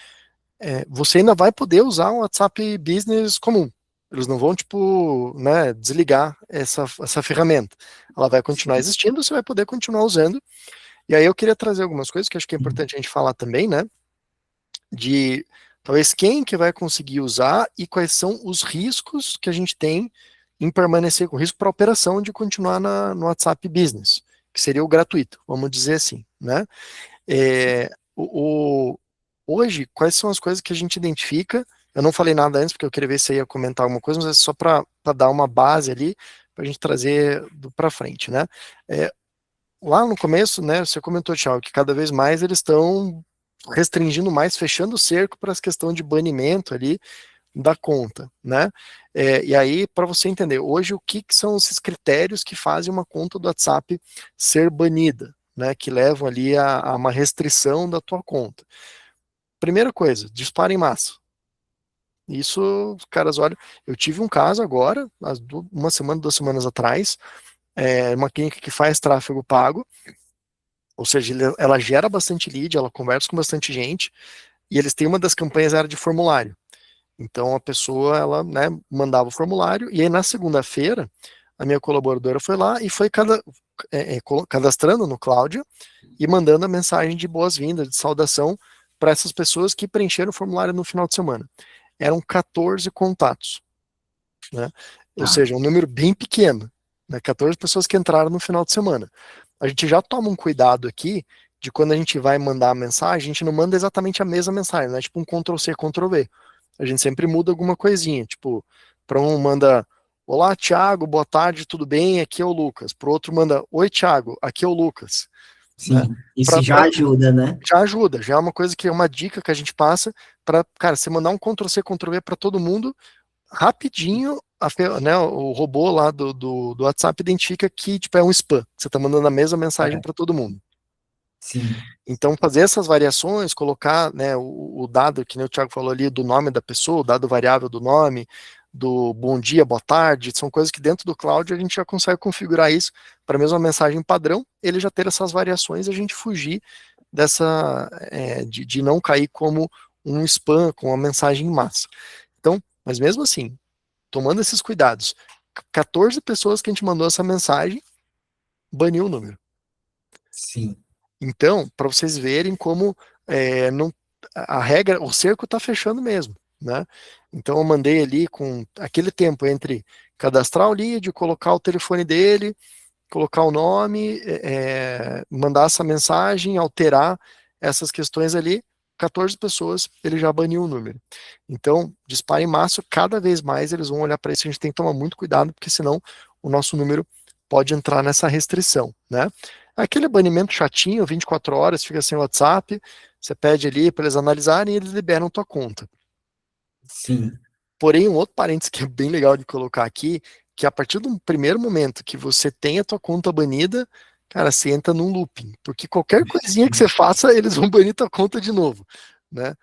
Speaker 1: você ainda vai poder usar um WhatsApp Business comum. Eles não vão, tipo, né, desligar essa ferramenta. Ela vai continuar
Speaker 2: Sim.
Speaker 1: existindo, você vai poder continuar usando. E aí eu queria trazer algumas coisas que acho que é importante a gente falar também, né? De talvez quem que vai conseguir usar e quais são os riscos que a gente tem em permanecer com risco para a operação de continuar no WhatsApp Business, que seria o gratuito, vamos dizer assim, né? É, hoje, quais são as coisas que a gente identifica? Eu não falei nada antes, porque eu queria ver se você ia comentar alguma coisa, mas é só para dar uma base ali, para a gente trazer para frente, né? É, lá no começo, né, você comentou, Thiago, que cada vez mais eles estão restringindo mais, fechando o cerco para as questões de banimento ali da conta, né? E aí, para você entender, hoje o que são esses critérios que fazem uma conta do WhatsApp ser banida, né? Que levam ali a uma restrição da tua conta. Primeira coisa, dispara em massa. Isso, os caras, olha, eu tive um caso agora, uma semana, 2 semanas atrás, uma clínica que faz tráfego pago, ou seja, ela gera bastante lead, ela conversa com bastante gente, e eles têm uma das campanhas era de formulário. Então a pessoa, ela, né, mandava o formulário, e aí na segunda-feira, a minha colaboradora foi lá e foi cadastrando no Cláudio e mandando a mensagem de boas-vindas, de saudação para essas pessoas que preencheram o formulário no final de semana. Eram 14 contatos, né? Ou
Speaker 2: Tá.
Speaker 1: seja, um número bem pequeno, né? 14 pessoas que entraram no final de semana. A gente já toma um cuidado aqui de quando a gente vai mandar a mensagem, a gente não manda exatamente a mesma mensagem, não é tipo um Ctrl+C, Ctrl+V. A gente sempre muda alguma coisinha, tipo, para um manda olá, Thiago, boa tarde, tudo bem? Aqui é o Lucas. Pro outro manda, oi, Thiago, aqui é o Lucas, né?
Speaker 2: Sim, isso
Speaker 1: Pra,
Speaker 2: já
Speaker 1: pra,
Speaker 2: ajuda, né?
Speaker 1: já ajuda, já é uma coisa que é uma dica que a gente passa para, cara, você mandar um Ctrl+C, Ctrl+V para todo mundo, rapidinho, né, o robô lá do WhatsApp identifica que tipo, é um spam, que você está mandando a mesma mensagem
Speaker 2: É,
Speaker 1: para todo mundo.
Speaker 2: sim,
Speaker 1: Então, fazer essas variações, colocar, né, o dado, que nem o Thiago falou ali, do nome da pessoa, o dado variável do nome, do bom dia, boa tarde, são coisas que dentro do cloud a gente já consegue configurar isso para a mesma mensagem padrão, ele já ter essas variações e a gente fugir de não cair como um spam, com uma mensagem em massa. Então, mas mesmo assim, tomando esses cuidados, 14 pessoas que a gente mandou essa mensagem, baniu o número.
Speaker 2: sim,
Speaker 1: Então, para vocês verem como não, a regra, o cerco está fechando mesmo, né? Então, eu mandei ali com aquele tempo entre cadastrar o lead, colocar o telefone dele, colocar o nome, mandar essa mensagem, alterar essas questões ali, 14 pessoas, ele já baniu o número. Então, dispara em massa, cada vez mais eles vão olhar para isso, a gente tem que tomar muito cuidado, porque senão o nosso número pode entrar nessa restrição, né? Aquele banimento chatinho, 24 horas, fica sem WhatsApp, você pede ali para eles analisarem e eles liberam tua conta.
Speaker 2: sim,
Speaker 1: Porém, um outro parênteses que é bem legal de colocar aqui, que a partir do primeiro momento que você tem a tua conta banida, cara, você entra num looping, porque qualquer coisinha que você faça, eles vão banir tua conta de novo, né?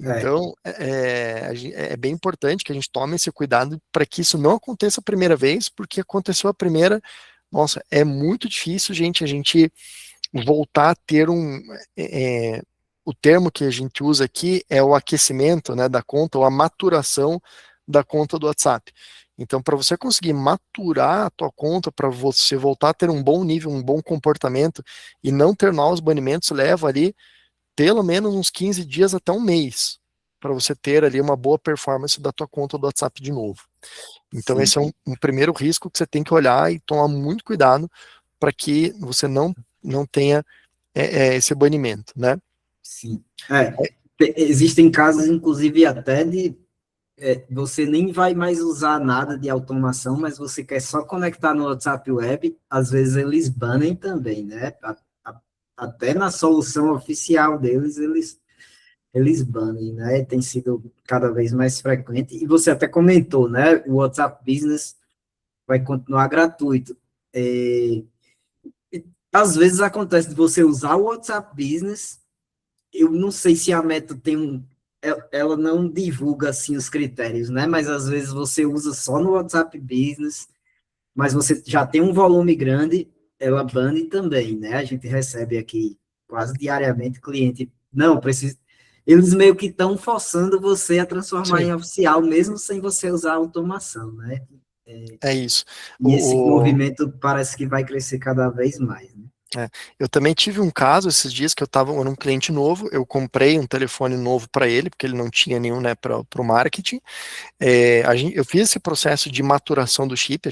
Speaker 2: é,
Speaker 1: Então, é bem importante que a gente tome esse cuidado para que isso não aconteça a primeira vez, porque aconteceu a primeira, nossa, é muito difícil, gente, a gente voltar a ter o termo que a gente usa aqui é o aquecimento, né, da conta, ou a maturação da conta do WhatsApp. Então, para você conseguir maturar a tua conta, para você voltar a ter um bom nível, um bom comportamento e não ter novos banimentos, leva ali pelo menos uns 15 dias até um mês para você ter ali uma boa performance da tua conta do WhatsApp de novo. Então,
Speaker 2: sim,
Speaker 1: esse é um primeiro risco que você tem que olhar e tomar muito cuidado para que você não tenha esse banimento, né?
Speaker 2: sim. Existem casos, inclusive, até de você nem vai mais usar nada de automação, mas você quer só conectar no WhatsApp Web, às vezes eles banem também, né? Até na solução oficial deles, eles banem, né? Tem sido cada vez mais frequente. E você até comentou, né? O WhatsApp Business vai continuar gratuito. É, às vezes acontece de você usar o WhatsApp Business, eu não sei se a Meta tem ela não divulga assim os critérios, né? Mas às vezes você usa só no WhatsApp Business, mas você já tem um volume grande, ela bane também, né? A gente recebe aqui quase diariamente cliente, não, precisa. Eles meio que estão forçando você a transformar
Speaker 1: Sim,
Speaker 2: em oficial, mesmo sem você usar automação, né?
Speaker 1: é isso.
Speaker 2: E esse
Speaker 1: O, o-
Speaker 2: movimento parece que vai crescer cada vez mais, né?
Speaker 1: é, eu também tive um caso esses dias que era um cliente novo, eu comprei um telefone novo para ele, porque ele não tinha nenhum, né, para o marketing. Eu fiz esse processo de maturação do chip,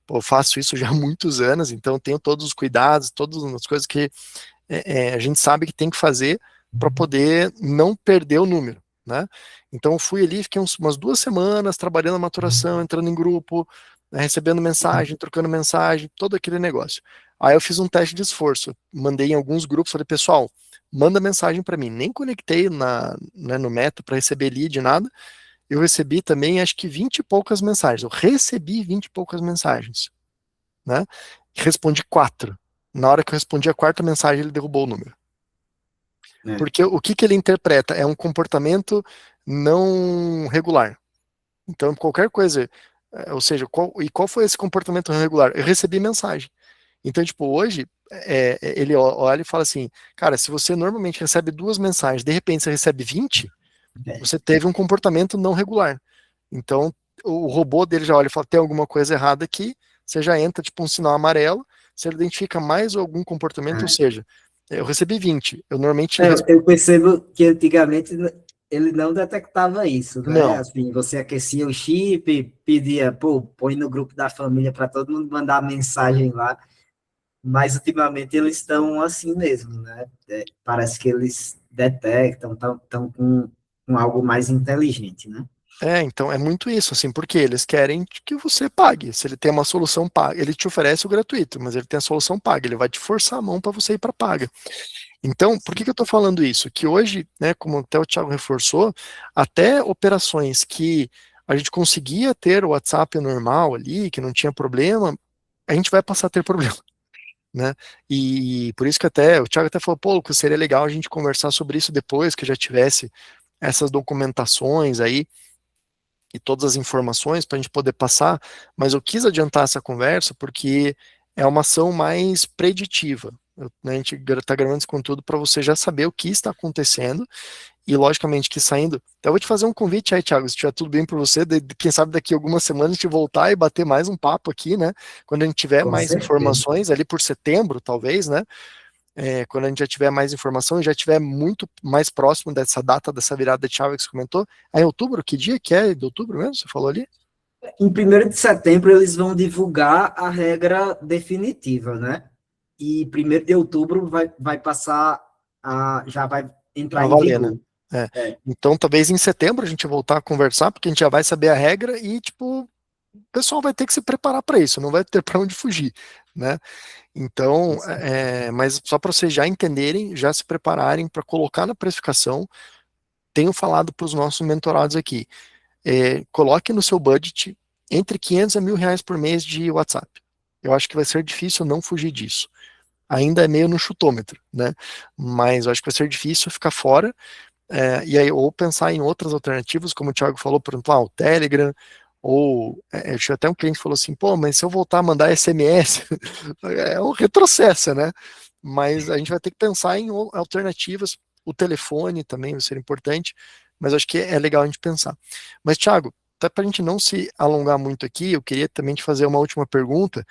Speaker 1: pô, eu faço isso já há muitos anos, então tenho todos os cuidados, todas as coisas que a gente sabe que tem que fazer para poder não perder o número, né? Então eu fui ali, fiquei umas 2 semanas trabalhando a maturação, entrando em grupo, né, recebendo mensagem, trocando mensagem, todo aquele negócio. Aí eu fiz um teste de esforço, mandei em alguns grupos, falei, pessoal, manda mensagem para mim. Nem conectei né, no Meta para receber lead, nada. Eu recebi também, acho que 20 e poucas mensagens. Eu recebi 20 e poucas mensagens, né? Respondi quatro. Na hora que eu respondi a quarta mensagem, ele derrubou o número.
Speaker 2: É,
Speaker 1: Porque o que que ele interpreta? É um comportamento não regular. Então, qualquer coisa, ou seja, qual foi esse comportamento não regular? Eu recebi mensagem. Então, tipo, hoje, ele olha e fala assim, cara, se você normalmente recebe 2 mensagens, de repente você recebe 20,
Speaker 2: é.
Speaker 1: você teve um comportamento não regular. Então, o robô dele já olha e fala, tem alguma coisa errada aqui, você já entra, tipo, um sinal amarelo, você identifica mais algum comportamento, ou
Speaker 2: É.
Speaker 1: seja, eu recebi 20, eu normalmente
Speaker 2: Eu percebo que antigamente ele não detectava isso, né?
Speaker 1: não,
Speaker 2: Assim, você aquecia o chip, pedia, pô, põe no grupo da família para todo mundo mandar mensagem lá, mas ultimamente eles estão assim mesmo, né? Parece que eles detectam, estão com algo mais inteligente, né?
Speaker 1: Então é muito isso, assim, porque eles querem que você pague. Se ele tem uma solução paga, ele te oferece o gratuito, mas ele tem a solução paga, ele vai te forçar a mão para você ir para paga. Então, por que que eu estou falando isso? Que hoje, né, como até o Thiago reforçou, até operações que a gente conseguia ter o WhatsApp normal ali, que não tinha problema, a gente vai passar a ter problema, né? E por isso que até o Thiago até falou, pô, Lucas, seria legal a gente conversar sobre isso depois que já tivesse essas documentações aí e todas as informações para a gente poder passar, mas eu quis adiantar essa conversa porque é uma ação mais preditiva. Né, a gente está gravando esse conteúdo para você já saber o que está acontecendo e, logicamente, que saindo. Então, eu vou te fazer um convite aí, Thiago, se estiver tudo bem para você, quem sabe daqui a algumas semanas a gente voltar e bater mais um papo aqui, né? Quando a gente tiver
Speaker 2: Com
Speaker 1: mais
Speaker 2: certeza.
Speaker 1: informações, ali por setembro, talvez, né? Quando a gente já tiver mais informação e já tiver muito mais próximo dessa data, dessa virada de chave que você comentou. É em outubro? Que dia que é de outubro mesmo? Você falou ali?
Speaker 2: Em 1º de setembro, eles vão divulgar a regra definitiva, né? E 1º de outubro vai passar, já vai entrar
Speaker 1: A
Speaker 2: em
Speaker 1: valer, né?
Speaker 2: vigor.
Speaker 1: É.
Speaker 2: É,
Speaker 1: Então, talvez em setembro a gente voltar a conversar, porque a gente já vai saber a regra e, tipo, o pessoal vai ter que se preparar para isso, não vai ter para onde fugir, né? Então,
Speaker 2: isso.
Speaker 1: mas só para vocês já entenderem, já se prepararem para colocar na precificação, tenho falado para os nossos mentorados aqui, coloque no seu budget entre 500 a 1.000 reais por mês de WhatsApp. Eu acho que vai ser difícil não fugir disso. Ainda é meio no chutômetro, né? Mas eu acho que vai ser difícil ficar fora. E aí, ou pensar em outras alternativas, como o Thiago falou, por exemplo, o Telegram, ou eu tinha até um cliente que falou assim, pô, mas se eu voltar a mandar SMS, é um retrocesso, né? Mas a gente vai ter que pensar em alternativas, o telefone também vai ser importante, mas acho que é legal a gente pensar. Mas, Thiago, até para a gente não se alongar muito aqui, eu queria também te fazer uma última pergunta.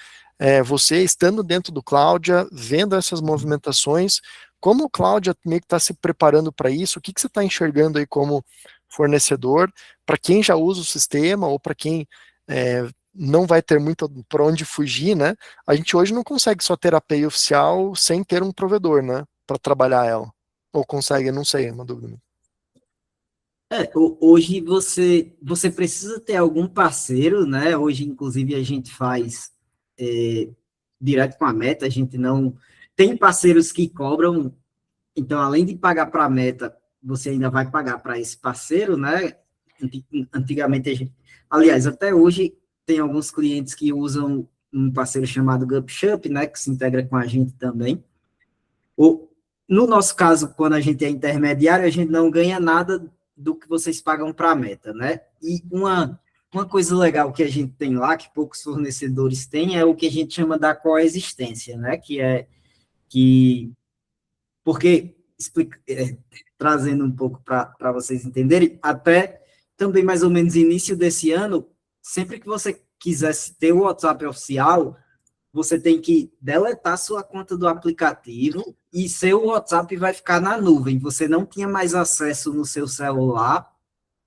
Speaker 1: Você estando dentro do Cláudia, vendo essas movimentações, como o Cláudia meio que está se preparando para isso? O que que você está enxergando aí como fornecedor para quem já usa o sistema ou para quem não vai ter muito por onde fugir, né? A gente hoje não consegue só ter a API oficial sem ter um provedor, né? Para trabalhar ela. Ou consegue, não sei, é uma dúvida.
Speaker 2: Hoje você precisa ter algum parceiro, né? Hoje, inclusive, a gente faz é, direto com a Meta, a gente não... Tem parceiros que cobram, então, além de pagar para a Meta, você ainda vai pagar para esse parceiro, né? Antigamente, aliás, até hoje, tem alguns clientes que usam um parceiro chamado GupShop, né? Que se integra com a gente também. O, no nosso caso, quando a gente é intermediário, a gente não ganha nada do que vocês pagam para a Meta, né? E uma coisa legal que a gente tem lá, que poucos fornecedores têm, é o que a gente chama da coexistência, né? Que porque, trazendo um pouco para vocês entenderem, até também mais ou menos início desse ano, sempre que você quisesse ter o WhatsApp oficial, você tem que deletar sua conta do aplicativo e seu WhatsApp vai ficar na nuvem. Você não tinha mais acesso no seu celular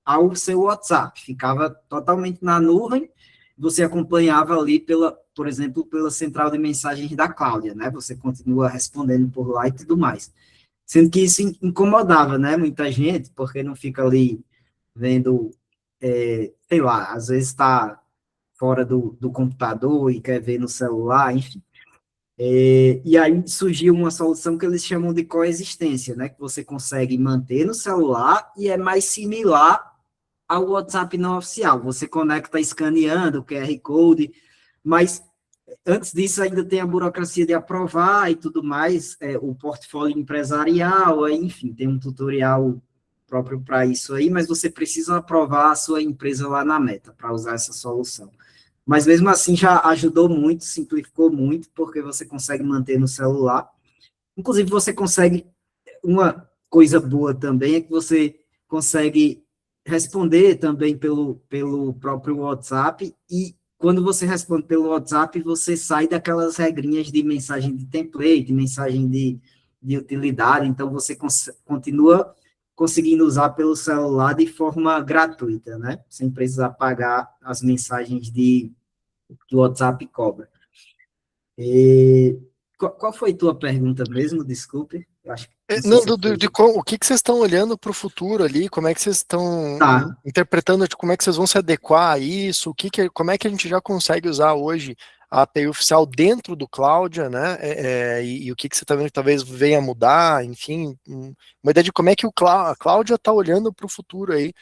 Speaker 2: ao seu WhatsApp, ficava totalmente na nuvem. Você acompanhava ali por exemplo, pela central de mensagens da Cláudia, né? Você continua respondendo por lá e tudo mais. Sendo que isso incomodava, né? Muita gente, porque não fica ali vendo, sei lá, às vezes está fora do computador e quer ver no celular, enfim. E aí surgiu uma solução que eles chamam de coexistência, né? Que você consegue manter no celular e é mais similar ao WhatsApp não oficial. Você conecta escaneando o QR Code, mas antes disso ainda tem a burocracia de aprovar e tudo mais, o portfólio empresarial, enfim, tem um tutorial próprio para isso aí, mas você precisa aprovar a sua empresa lá na Meta para usar essa solução. Mas mesmo assim já ajudou muito, simplificou muito, porque você consegue manter no celular. Inclusive, você consegue, uma coisa boa também é que você consegue responder também pelo próprio WhatsApp, e quando você responde pelo WhatsApp, você sai daquelas regrinhas de mensagem de template, mensagem de utilidade, então você continua conseguindo usar pelo celular de forma gratuita, né? Sem precisar pagar as mensagens que o WhatsApp cobra. Qual foi tua pergunta mesmo? Desculpe. Eu acho. Não sei
Speaker 1: Não,
Speaker 2: se eu fui.
Speaker 1: o que que vocês estão olhando para o futuro ali? Como é que vocês estão
Speaker 2: Tá,
Speaker 1: interpretando? Como é que vocês vão se adequar a isso? Como é que a gente já consegue usar hoje a API oficial dentro do Cláudia, né? E o que que você está vendo que talvez venha a mudar? Enfim, uma ideia de como é que a Cláudia está olhando para o futuro aí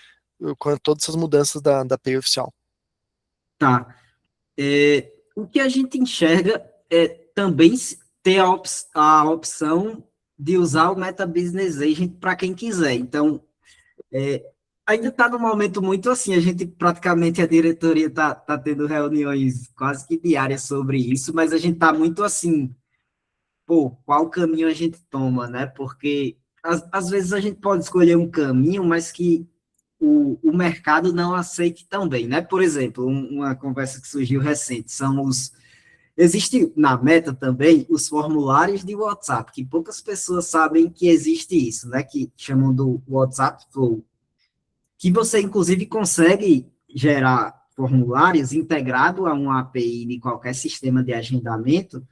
Speaker 1: com todas essas mudanças da API oficial.
Speaker 2: tá. O que a gente enxerga é também ter a opção de usar o Meta Business Agent para quem quiser. Então, ainda está num momento muito assim, a gente praticamente, a diretoria está tendo reuniões quase que diárias sobre isso, mas a gente está muito assim, pô, qual caminho a gente toma, né? Porque às vezes a gente pode escolher um caminho, mas que o mercado não aceite tão bem, né? Por exemplo, uma conversa que surgiu recente, são os... Existe na Meta também os formulários de WhatsApp, que poucas pessoas sabem que existe isso, né? Que chamam do WhatsApp Flow, que você, inclusive, consegue gerar formulários integrado a uma API de qualquer sistema de agendamento,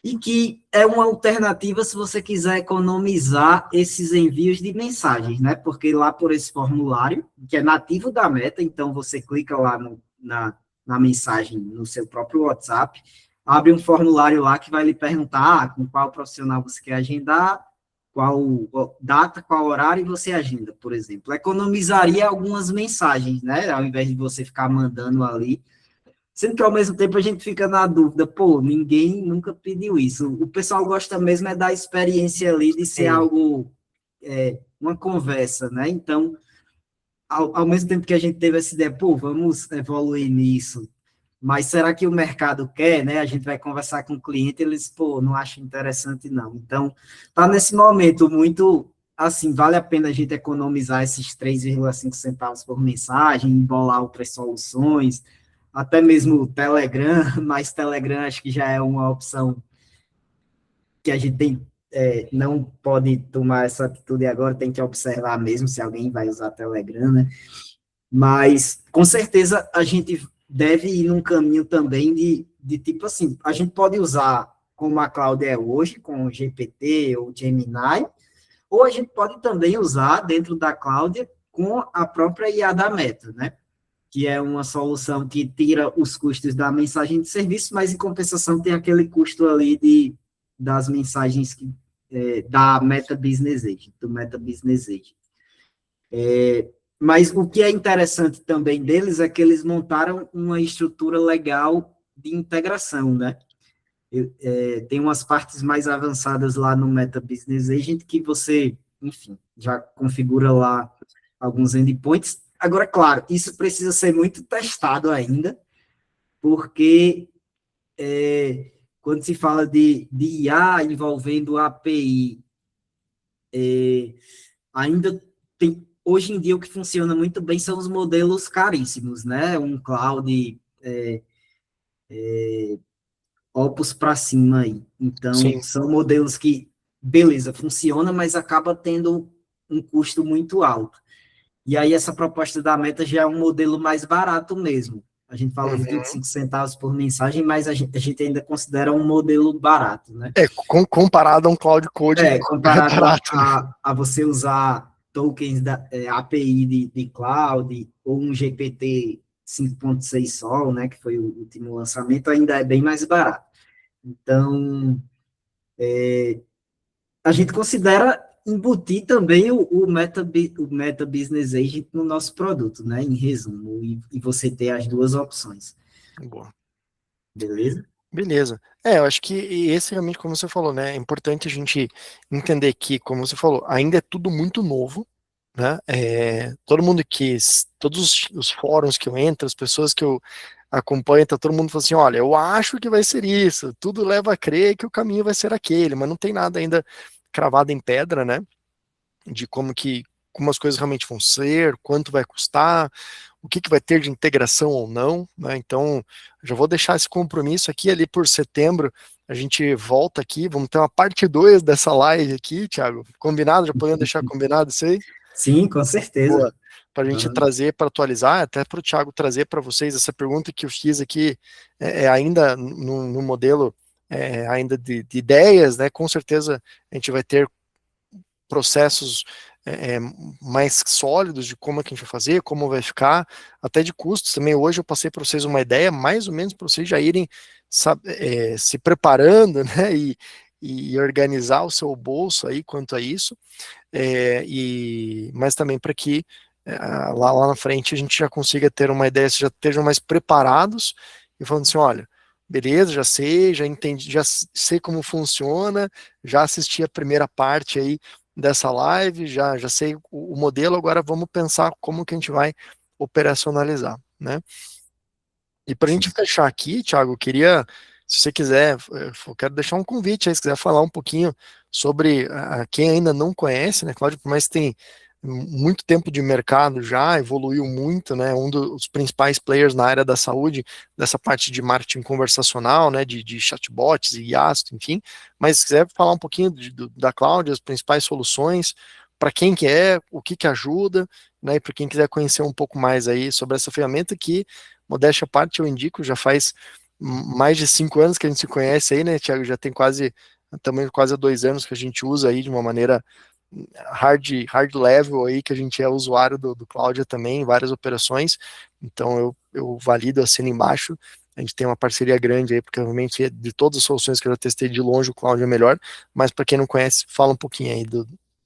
Speaker 2: e que é uma alternativa se você quiser economizar esses envios de mensagens, né? Porque lá por esse formulário, que é nativo da Meta, então você clica lá na mensagem no seu próprio WhatsApp, abre um formulário lá que vai lhe perguntar com qual profissional você quer agendar, qual data, qual horário e você agenda, por exemplo. Economizaria algumas mensagens, né? Ao invés de você ficar mandando ali. Sendo que, ao mesmo tempo, a gente fica na dúvida, pô, ninguém nunca pediu isso. O pessoal gosta mesmo é da experiência ali, de ser
Speaker 1: Sim.
Speaker 2: algo, uma conversa, né? Então, ao mesmo tempo que a gente teve essa ideia, pô, vamos evoluir nisso, mas será que o mercado quer, né? A gente vai conversar com o cliente, eles, pô, não acham interessante, não. Então, tá nesse momento muito, assim, vale a pena a gente economizar esses 3,5 centavos por mensagem, embolar outras soluções, até mesmo o Telegram, mas Telegram acho que já é uma opção que a gente tem, não pode tomar essa atitude agora, tem que observar mesmo se alguém vai usar Telegram, né? Mas, com certeza, a gente deve ir num caminho também de tipo assim, a gente pode usar como a cloud é hoje, com o GPT ou Gemini, ou a gente pode também usar dentro da cloud com a própria IA da Meta, né? Que é uma solução que tira os custos da mensagem de serviço, mas em compensação tem aquele custo ali das mensagens da Meta Business Agent, do Meta Business Agent. Mas o que é interessante também deles é que eles montaram uma estrutura legal de integração, né? Tem umas partes mais avançadas lá no Meta Business Agent que você, enfim, já configura lá alguns endpoints. Agora, claro, isso precisa ser muito testado ainda, porque quando se fala de IA envolvendo API, ainda tem, hoje em dia o que funciona muito bem são os modelos caríssimos, né? Um cloud Opus para cima aí. Então,
Speaker 1: Sim.
Speaker 2: são modelos que, beleza, funciona, mas acaba tendo um custo muito alto. E aí, essa proposta da Meta já é um modelo mais barato mesmo. A gente fala de
Speaker 1: Uhum.
Speaker 2: 25 centavos por mensagem, mas a gente ainda considera um modelo barato, né?
Speaker 1: Comparado a um Cloud Code, é
Speaker 2: Comparado
Speaker 1: barato, né?
Speaker 2: a você usar tokens da API de cloud ou um GPT 5.6 Sol, né, que foi o último lançamento, ainda é bem mais barato. Então, a gente considera embutir também o Meta Business Agent no nosso produto, né, em resumo, e você ter as duas opções,
Speaker 1: Boa.
Speaker 2: beleza?
Speaker 1: Beleza. Eu acho que esse realmente, como você falou, né? É importante a gente entender que, como você falou, ainda é tudo muito novo, né? Todo mundo todos os fóruns que eu entro, as pessoas que eu acompanho, tá todo mundo falando assim, olha, eu acho que vai ser isso, tudo leva a crer que o caminho vai ser aquele, mas não tem nada ainda cravado em pedra, né? De como as coisas realmente vão ser, quanto vai custar, o que vai ter de integração ou não, né? Então, já vou deixar esse compromisso aqui ali por setembro. A gente volta aqui, vamos ter uma parte 2 dessa live aqui, Thiago. Combinado? Já podemos deixar combinado isso aí?
Speaker 2: Sim, com certeza.
Speaker 1: Boa. Para a gente trazer, para atualizar, até para o Thiago trazer para vocês essa pergunta que eu fiz aqui, ainda no modelo ainda de ideias, né? Com certeza a gente vai ter processos é, mais sólidos de como é que a gente vai fazer, como vai ficar, até de custos também. Hoje eu passei para vocês uma ideia, mais ou menos para vocês já irem se preparando, né, e organizar o seu bolso aí quanto a isso, mas também para que lá na frente a gente já consiga ter uma ideia, já estejam mais preparados e falando assim, olha, beleza, já sei, já entendi, já sei como funciona, já assisti a primeira parte aí dessa live, já sei o modelo, agora vamos pensar como que a gente vai operacionalizar, né? E para a gente fechar aqui, Thiago, eu queria, se você quiser, eu quero deixar um convite aí, se quiser falar um pouquinho sobre quem ainda não conhece, né, Cláudio, por mais que tem muito tempo de mercado já, evoluiu muito, né, um dos principais players na área da saúde, dessa parte de marketing conversacional, né, de chatbots e IaaS, enfim, mas se quiser falar um pouquinho da Cláudia, as principais soluções, para quem que é, o que que ajuda, né, e para quem quiser conhecer um pouco mais aí sobre essa ferramenta que, modéstia à parte, eu indico, já faz mais de 5 anos que a gente se conhece aí, né, Thiago? Já tem também quase há 2 anos que a gente usa aí de uma maneira hard level aí, que a gente é usuário do Cláudia também, em várias operações. Então eu valido, assino embaixo. A gente tem uma parceria grande aí, porque realmente de todas as soluções que eu já testei de longe, o Cláudio é melhor. Mas para quem não conhece, fala um pouquinho aí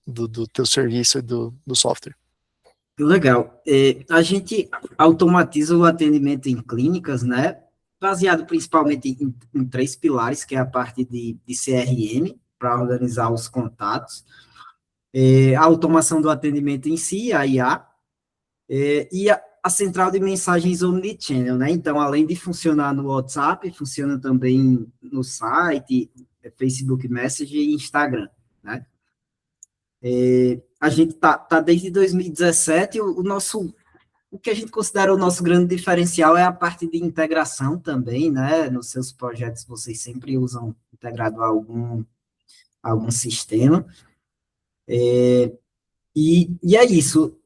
Speaker 1: do teu serviço e do software.
Speaker 2: Legal. A gente automatiza o atendimento em clínicas, né? Baseado principalmente em três pilares, que é a parte de CRM, para organizar os contatos, a automação do atendimento em si, a IA, e a central de mensagens omnichannel, né? Então, além de funcionar no WhatsApp, funciona também no site, Facebook Messenger e Instagram, né? A gente tá desde 2017, o que a gente considera o nosso grande diferencial é a parte de integração também, né? Nos seus projetos vocês sempre usam integrado a algum sistema. E é isso.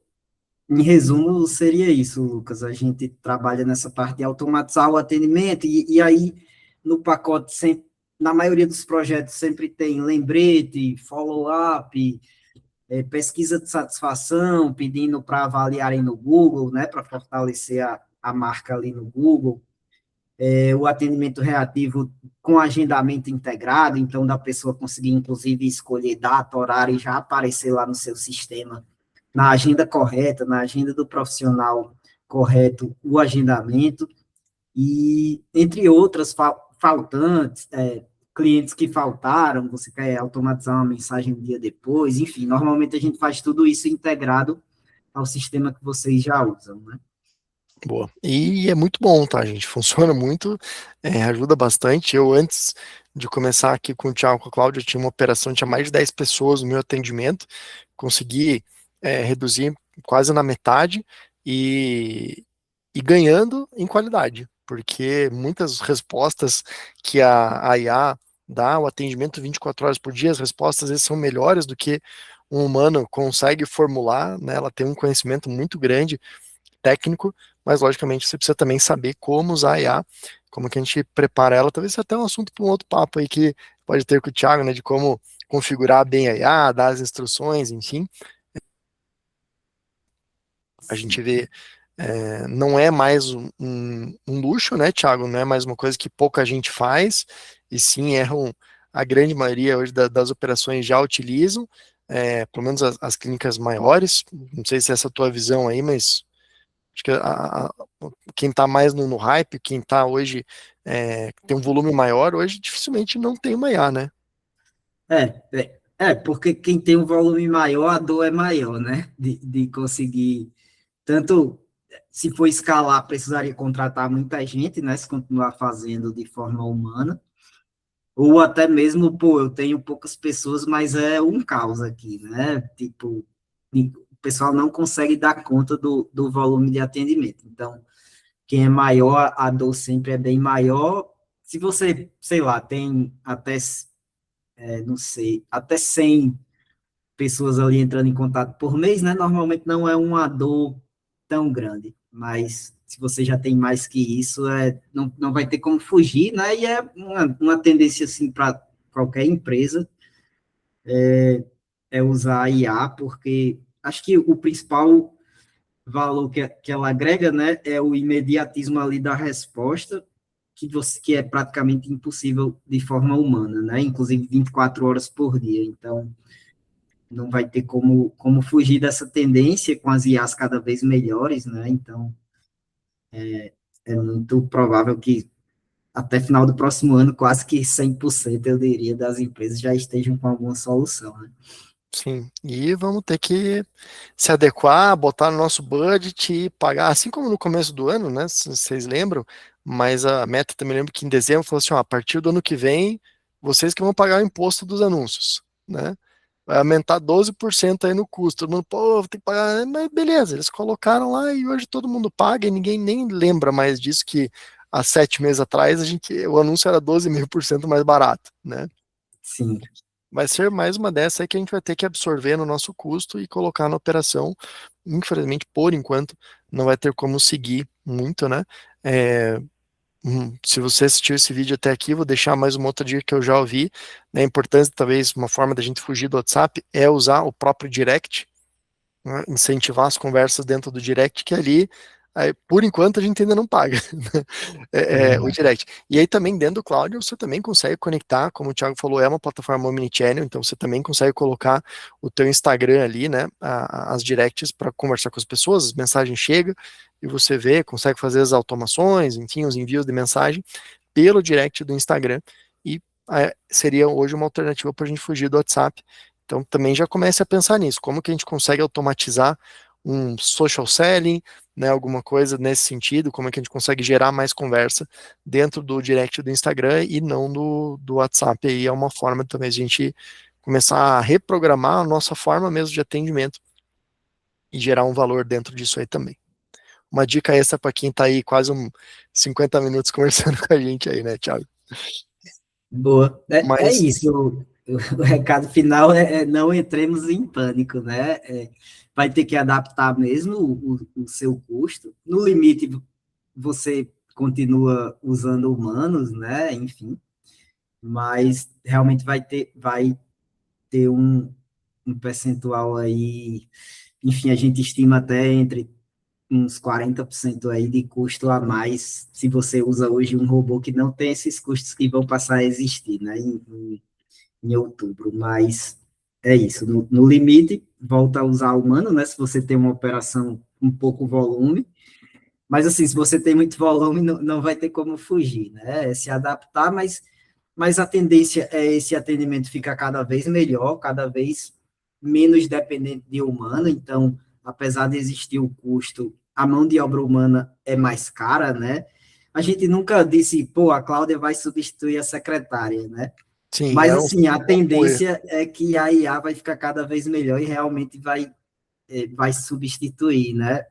Speaker 2: Em resumo, seria isso, Lucas. A gente trabalha nessa parte de automatizar o atendimento, e aí no pacote, sempre, na maioria dos projetos, sempre tem lembrete, follow-up, pesquisa de satisfação, pedindo para avaliarem no Google, né, para fortalecer a marca ali no Google, o atendimento reativo com agendamento integrado, então da pessoa conseguir, inclusive, escolher data, horário e já aparecer lá no seu sistema, na agenda correta, na agenda do profissional correto, o agendamento, e entre outras faltantes, clientes que faltaram, você quer automatizar uma mensagem um dia depois, enfim, normalmente a gente faz tudo isso integrado ao sistema que vocês já usam, né?
Speaker 1: Boa. E é muito bom, tá, gente? Funciona muito, ajuda bastante. Eu, antes de começar aqui com o Thiago e com a Cláudia, tinha uma operação, tinha mais de 10 pessoas no meu atendimento, consegui reduzir quase na metade e, e ganhando em qualidade, porque muitas respostas que a IA dá, o atendimento 24 horas por dia, as respostas às vezes são melhores do que um humano consegue formular, né? Ela tem um conhecimento muito grande técnico, mas logicamente você precisa também saber como usar a IA, como que a gente prepara ela, talvez até um assunto para um outro papo aí que pode ter com o Thiago, né, de como configurar bem a IA, dar as instruções, enfim. A gente vê, não é mais um luxo, né, Thiago, não é mais uma coisa que pouca gente faz, e sim, a grande maioria hoje das operações já utilizam, pelo menos as clínicas maiores, não sei se é essa a tua visão aí, mas acho que quem está mais no hype, quem está hoje, tem um volume maior, hoje dificilmente não tem uma IA, né?
Speaker 2: Porque quem tem um volume maior, a dor é maior, né? De conseguir, tanto se for escalar, precisaria contratar muita gente, né? Se continuar fazendo de forma humana, ou até mesmo, pô, eu tenho poucas pessoas, mas é um caos aqui, né? Tipo, o pessoal não consegue dar conta do volume de atendimento. Então, quem é maior, a dor sempre é bem maior. Se você, sei lá, tem até, não sei, até 100 pessoas ali entrando em contato por mês, né? Normalmente não é uma dor tão grande, mas se você já tem mais que isso, não vai ter como fugir, né? E é uma tendência, assim, para qualquer empresa, é usar a IA, porque acho que o principal valor que ela agrega, né, é o imediatismo ali da resposta, que é praticamente impossível de forma humana, né, inclusive 24 horas por dia. Então, não vai ter como fugir dessa tendência com as IAs cada vez melhores, né, então é muito provável que até final do próximo ano, quase que 100%, eu diria, das empresas já estejam com alguma solução, né?
Speaker 1: Sim, e vamos ter que se adequar, botar no nosso budget e pagar, assim como no começo do ano, né? Se vocês lembram, mas a meta também lembro que em dezembro falou assim: ó, a partir do ano que vem, vocês que vão pagar o imposto dos anúncios, né? Vai aumentar 12% aí no custo. Todo mundo, pô, vou ter que pagar, mas beleza, eles colocaram lá e hoje todo mundo paga e ninguém nem lembra mais disso que há 7 meses atrás o anúncio era 12,5% mais barato, né?
Speaker 2: Sim,
Speaker 1: Vai ser mais uma dessa aí que a gente vai ter que absorver no nosso custo e colocar na operação. Infelizmente, por enquanto, não vai ter como seguir muito, né? É, se você assistiu esse vídeo até aqui, vou deixar mais uma outra dica que eu já ouvi, né? A importância, talvez, uma forma da gente fugir do WhatsApp é usar o próprio direct, né, incentivar as conversas dentro do direct, que ali, aí, por enquanto, a gente ainda não paga
Speaker 2: é
Speaker 1: o
Speaker 2: verdade.
Speaker 1: direct. E aí também dentro do cloud você também consegue conectar, como o Thiago falou, é uma plataforma omnichannel, então você também consegue colocar o teu Instagram ali, né, as directs para conversar com as pessoas, as mensagens chegam e você vê, consegue fazer as automações, enfim, os envios de mensagem pelo direct do Instagram e seria hoje uma alternativa para a gente fugir do WhatsApp. Então também já comece a pensar nisso, como que a gente consegue automatizar um social selling, né, alguma coisa nesse sentido, como é que a gente consegue gerar mais conversa dentro do direct do Instagram e não do WhatsApp. Aí é uma forma também de a gente começar a reprogramar a nossa forma mesmo de atendimento e gerar um valor dentro disso aí também. Uma dica extra para quem está aí quase 50 minutos conversando com a gente aí, né, Thiago?
Speaker 2: Boa. É
Speaker 1: Mas
Speaker 2: isso. O recado final é não entremos em pânico, né? Vai ter que adaptar mesmo o seu custo. No limite, você continua usando humanos, né? Enfim, mas realmente vai ter um percentual aí. Enfim, a gente estima até entre uns 40% aí de custo a mais se você usa hoje um robô que não tem esses custos que vão passar a existir, né, em outubro, mas é isso, no limite, volta a usar humano, né, se você tem uma operação com pouco volume, mas assim, se você tem muito volume, não vai ter como fugir, né, é se adaptar, mas a tendência é esse atendimento ficar cada vez melhor, cada vez menos dependente de humano, então, apesar de existir o custo, a mão de obra humana é mais cara, né? A gente nunca disse, pô, a Cláudia vai substituir a secretária, né?
Speaker 1: sim,
Speaker 2: Mas,
Speaker 1: é um
Speaker 2: assim, a
Speaker 1: pouco erro.
Speaker 2: tendência é que a IA vai ficar cada vez melhor e realmente vai substituir, né?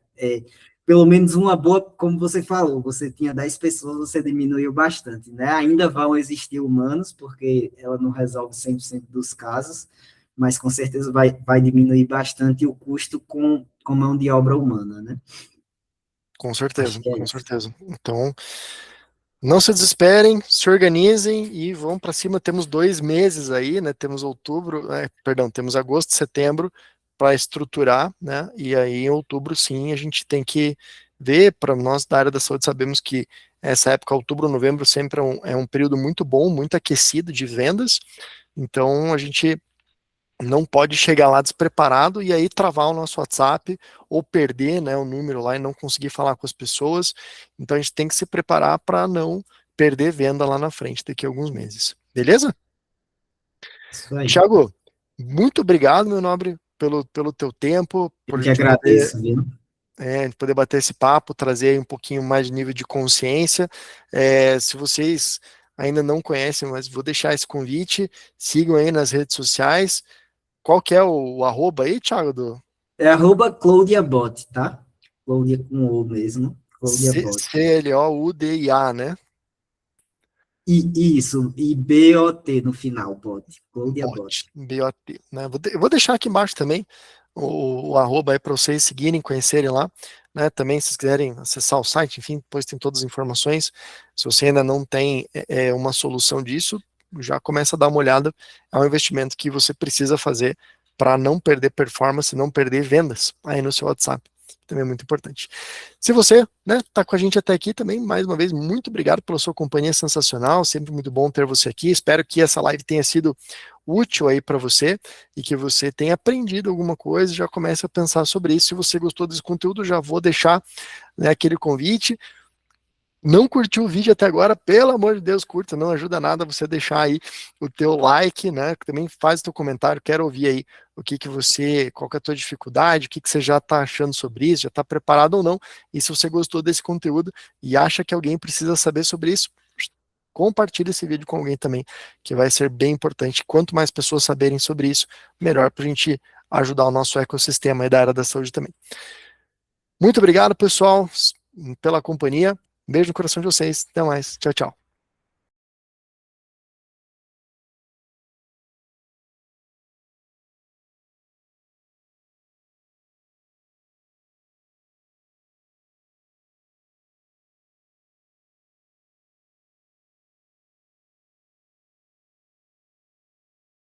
Speaker 2: Pelo menos uma boa, como você falou, você tinha 10 pessoas, você diminuiu bastante, né? Ainda vão existir humanos, porque ela não resolve 100% dos casos, mas com certeza vai diminuir bastante o custo com mão de obra humana, né?
Speaker 1: Com
Speaker 2: Acho
Speaker 1: certeza,
Speaker 2: que é
Speaker 1: com
Speaker 2: isso.
Speaker 1: certeza. Então, não se desesperem, se organizem e vão para cima. Temos 2 meses aí, né? Temos outubro, perdão, temos agosto, setembro para estruturar, né? E aí em outubro, sim, a gente tem que ver. Para nós da área da saúde, sabemos que essa época, outubro, novembro, sempre é um período muito bom, muito aquecido de vendas. Então, a gente não pode chegar lá despreparado e aí travar o nosso WhatsApp ou perder, né, o número lá e não conseguir falar com as pessoas. Então a gente tem que se preparar para não perder venda lá na frente daqui a alguns meses. Beleza?
Speaker 2: Isso aí.
Speaker 1: Thiago, muito obrigado, meu nobre, pelo teu tempo, por
Speaker 2: Eu
Speaker 1: a
Speaker 2: que
Speaker 1: gente poder,
Speaker 2: agradeço, viu?
Speaker 1: poder bater esse papo, trazer aí um pouquinho mais de nível de consciência. Se vocês ainda não conhecem, mas vou deixar esse convite, sigam aí nas redes sociais. Qual que é o arroba aí, Thiago,
Speaker 2: É @ClaudiaBot, tá? Claudia com O mesmo, ClaudiaBot.
Speaker 1: CLOUDIA, né?
Speaker 2: Isso, e BOT no final, bot. Claudia Bot.
Speaker 1: Bot, BOT, né? Eu vou deixar aqui embaixo também o arroba aí para vocês seguirem, conhecerem lá, né? Também, se vocês quiserem acessar o site, enfim, depois tem todas as informações. Se você ainda não tem uma solução disso, já começa a dar uma olhada. É um investimento que você precisa fazer para não perder performance, não perder vendas aí no seu WhatsApp. Também é muito importante. Se você, né, tá com a gente até aqui também, mais uma vez, muito obrigado pela sua companhia sensacional, sempre muito bom ter você aqui. Espero que essa live tenha sido útil aí para você e que você tenha aprendido alguma coisa e já comece a pensar sobre isso. Se você gostou desse conteúdo, já vou deixar, né, aquele convite. Não curtiu o vídeo até agora, pelo amor de Deus, curta, não ajuda nada você deixar aí o teu like, né? Também faz o teu comentário, quero ouvir aí o que que você, qual que é a tua dificuldade, o que que você já está achando sobre isso, já está preparado ou não, e se você gostou desse conteúdo e acha que alguém precisa saber sobre isso, compartilhe esse vídeo com alguém também, que vai ser bem importante. Quanto mais pessoas saberem sobre isso, melhor para a gente ajudar o nosso ecossistema aí da área da saúde também. Muito obrigado, pessoal, pela companhia. Beijo no coração de vocês. Até mais. Tchau, tchau.